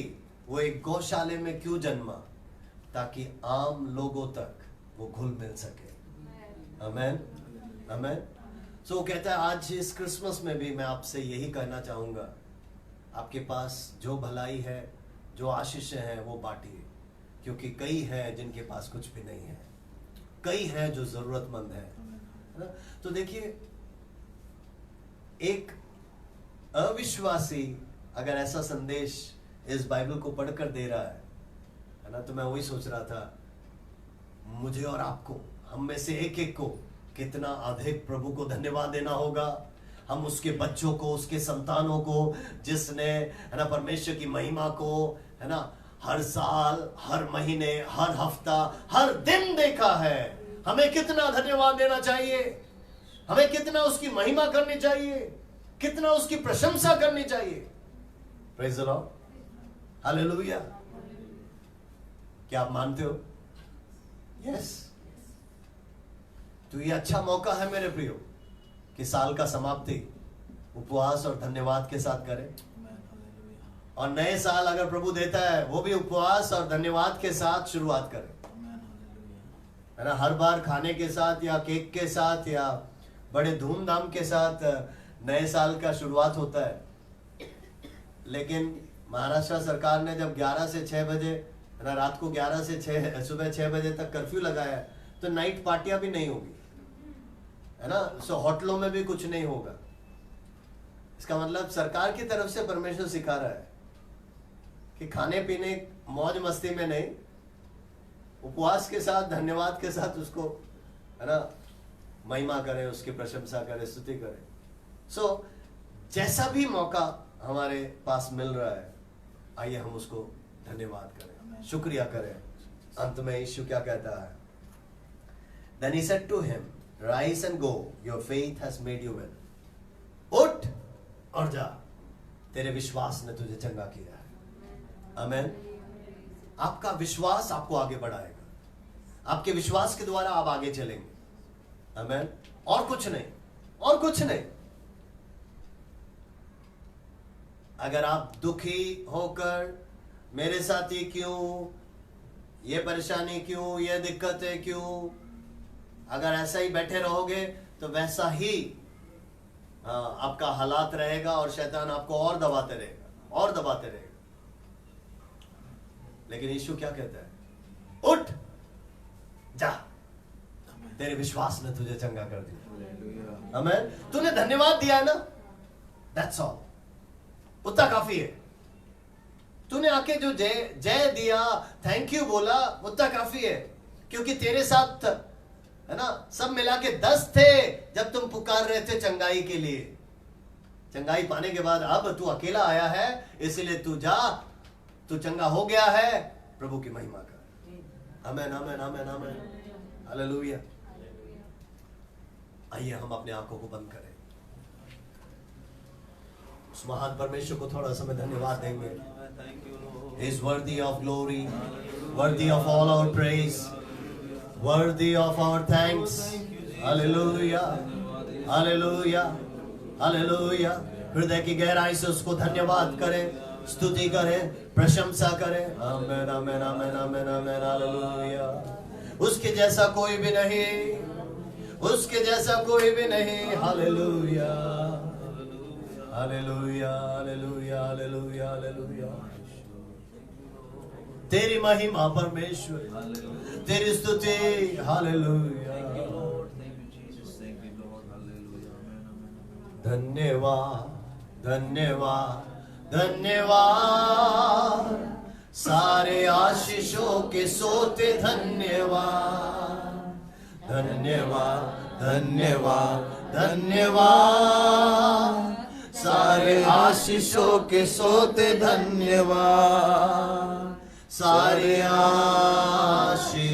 वो एक गौशाले में क्यों जन्मा? ताकि आम लोगों तक वो घुल मिल सके। आमीन, आमीन। सो कहता है, आज इस क्रिसमस में भी मैं आपसे यही कहना चाहूंगा, आपके पास जो भलाई है, जो आशीषें हैं, वो बांटिए, क्योंकि कई हैं जिनके पास कुछ भी नहीं है, कई हैं जो जरूरतमंद है ना। तो देखिए, एक अविश्वासी अगर ऐसा संदेश इस बाइबल को पढ़कर दे रहा है ना, तो मैं वही सोच रहा था, मुझे और आपको, हम में से एक एक को कितना अधिक प्रभु को धन्यवाद देना होगा। हम उसके बच्चों को, उसके संतानों को, जिसने है ना परमेश्वर की महिमा को है ना हर साल, हर महीने, हर हफ्ता, हर दिन देखा है, हमें कितना धन्यवाद देना चाहिए। हमें कितना उसकी महिमा करनी चाहिए, कितना उसकी प्रशंसा करनी चाहिए। Praise the Lord, hallelujah. क्या आप मानते हो? यस। तो ये अच्छा मौका है मेरे प्रियो कि साल का समाप्ति उपवास और धन्यवाद के साथ करें, और नए साल अगर प्रभु देता है वो भी उपवास और धन्यवाद के साथ शुरुआत करें, है ना। हर बार खाने के साथ या केक के साथ या बड़े धूमधाम के साथ नए साल का शुरुआत होता है, लेकिन महाराष्ट्र सरकार ने जब 11 से 6 बजे, है ना, रात को 11 से 6 सुबह 6 बजे तक कर्फ्यू लगाया है, तो नाइट पार्टियां भी नहीं होगी, है ना। सो होटलों में भी कुछ नहीं होगा। इसका मतलब सरकार की तरफ से परमेश्वर सिखा रहा है कि खाने पीने मौज मस्ती में नहीं, उपवास के साथ धन्यवाद के साथ उसको, है ना, महिमा करें, उसकी प्रशंसा करें, स्तुति करें। सो जैसा भी मौका हमारे पास मिल रहा है, आइए हम उसको धन्यवाद करें, शुक्रिया करें। अंत में यीशु क्या कहता है? Then he said to him, rise and go, your faith has made you well. उठ और जा, तेरे विश्वास ने तुझे चंगा किया है। आमीन। आपका विश्वास आपको आगे बढ़ाएगा, आपके विश्वास के द्वारा आप आगे चलेंगे। आमीन। और कुछ नहीं, और कुछ नहीं। अगर आप दुखी होकर मेरे साथ ही क्यों, ये परेशानी क्यों, ये दिक्कतें क्यों, अगर ऐसा ही बैठे रहोगे तो वैसा ही आपका हालात रहेगा, और शैतान आपको और दबाते रहेगा, और दबाते रहेगा। लेकिन यीशु क्या कहता है? उठ, जा, तेरे विश्वास ने तुझे चंगा कर दिया। आमीन। तूने धन्यवाद दिया है ना, दैट्स ऑल, उतना काफी है। तूने आके जो जय दिया, थैंक यू बोला, उतना काफी है। क्योंकि तेरे साथ, है ना, सब मिला के 10 थे जब तुम पुकार रहे थे चंगाई के लिए। चंगाई पाने के बाद अब तू अकेला आया है, इसलिए तू जा, तू चंगा हो गया है, प्रभु की महिमा कर। आमीन, आमीन, आमीन, आमीन, हालेलुया। आइए हम अपने आंखों को बंद करें, उस महान परमेश्वर को थोड़ा समय धन्यवाद देंगे। He is worthy of glory, worthy of all our praise, worthy of our thanks. Hallelujah, hallelujah, hallelujah. हृदय की गहराई से उसको धन्यवाद करें, स्तुति करें, प्रशंसा करें। आमीन, आमीन, आमीन, आमीन, आमीन, हालेलुया। उसके जैसा कोई भी नहीं, उसके जैसा कोई भी नहीं। Hallelujah, hallelujah, hallelujah, hallelujah, hallelujah. तेरी महिमा परमेश्वर, तेरी स्तुति। हालेलुया, धन्यवाद, धन्यवाद, धन्यवाद, सारे आशीषों के सोते धन्यवाद, धन्यवाद, धन्यवाद, धन्यवाद, सारे आशीषों के सोते धन्यवाद। सारे आशीषें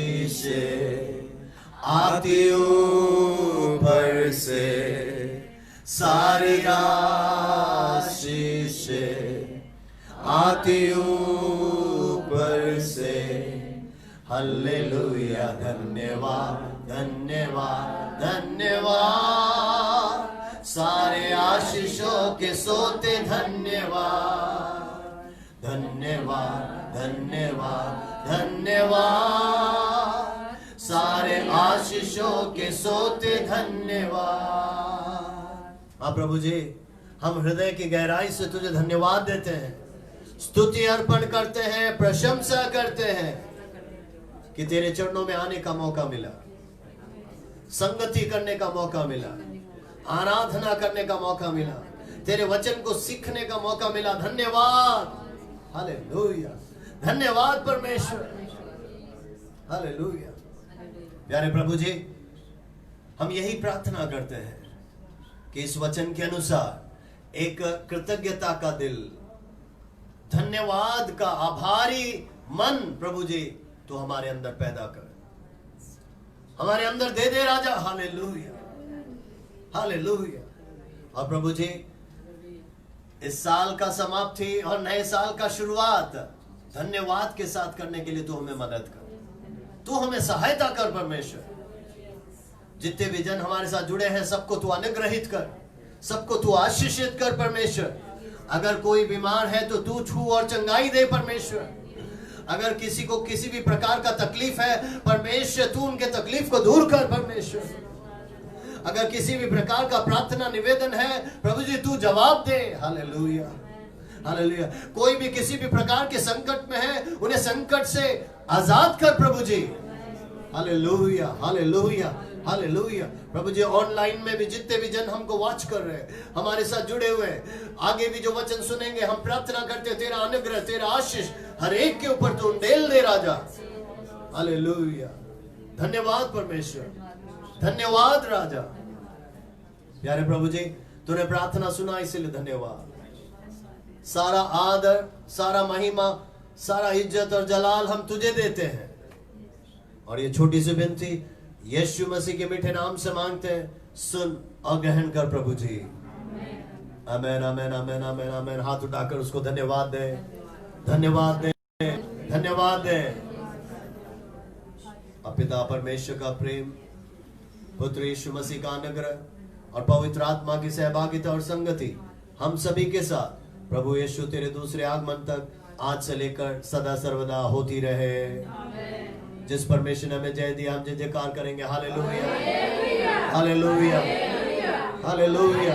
आती ऊपर से, सारी आशीषें आती ऊपर से। हालेलुया, धन्यवाद, धन्यवाद, धन्यवाद, सारे आशीषों के सोते धन्यवाद, धन्यवाद, धन्यवाद, धन्यवाद, सारे आशीषों के सोते धन्यवाद। हाँ प्रभु जी, हम हृदय की गहराई से तुझे धन्यवाद देते हैं, स्तुति अर्पण करते हैं, प्रशंसा करते हैं कि तेरे चरणों में आने का मौका मिला, संगति करने का मौका मिला, आराधना करने का मौका मिला, तेरे वचन को सीखने का मौका मिला। धन्यवाद, हालेलुया, धन्यवाद परमेश्वर, हालेलुया। प्यारे प्रभु जी, हम यही प्रार्थना करते हैं कि इस वचन के अनुसार एक कृतज्ञता का दिल, धन्यवाद का आभारी मन प्रभु जी तो हमारे अंदर पैदा कर, हमारे अंदर दे दे राजा। Hallelujah, hallelujah. और प्रभु जी इस साल का समाप्ति और नए साल का शुरुआत धन्यवाद के साथ करने के लिए तू हमें मदद कर, तू हमें सहायता कर परमेश्वर। जितने भी जन हमारे साथ जुड़े हैं सबको तू अनुग्रहित कर, सबको तू आशीषित कर परमेश्वर। अगर कोई बीमार है तो तू छू और चंगाई दे परमेश्वर। अगर किसी को किसी भी प्रकार का तकलीफ है परमेश्वर, तू उनके तकलीफ को दूर कर परमेश्वर। अगर किसी भी प्रकार का प्रार्थना निवेदन है प्रभु जी तू जवाब दे। Hallelujah, hallelujah. कोई भी किसी भी प्रकार के संकट में है उन्हें संकट से आजाद कर प्रभु जी। Hallelujah, hallelujah, hallelujah. प्रभु जी ऑनलाइन में भी जितने भी जन हमको वॉच कर रहे हैं, हमारे साथ जुड़े हुए हैं, आगे भी जो वचन सुनेंगे, हम प्रार्थना करते हैं तेरा अनुग्रह तेरा आशीष हर एक के ऊपर तू उंडेल दे राजा। हालेलुया। धन्यवाद परमेश्वर, धन्यवाद राजा। प्यारे प्रभु जी तूने प्रार्थना सुना इसलिए धन्यवाद। सारा आदर, सारा महिमा, सारा इज्जत और जलाल हम तुझे देते हैं। और ये छोटी सी विनती यीशु मसीह के मीठे नाम से मांगते हैं, सुन और ग्रहण कर प्रभु जी। आमेन, आमेन, आमेन, आमेन, आमेन। हाथ उठाकर उसको धन्यवाद दे, धन्यवाद दे, धन्यवाद दे। और पिता परमेश्वर का प्रेम, पुत्र यीशु मसीह का अनुग्रह और पवित्र आत्मा की सहभागिता और संगति हम सभी के साथ प्रभु यीशु तेरे दूसरे आगमन तक आज से लेकर सदा सर्वदा होती रहे। जिस परमेश्वर ने हमें जय दिया हम जय जयकार करेंगे। Hallelujah, hallelujah, hallelujah.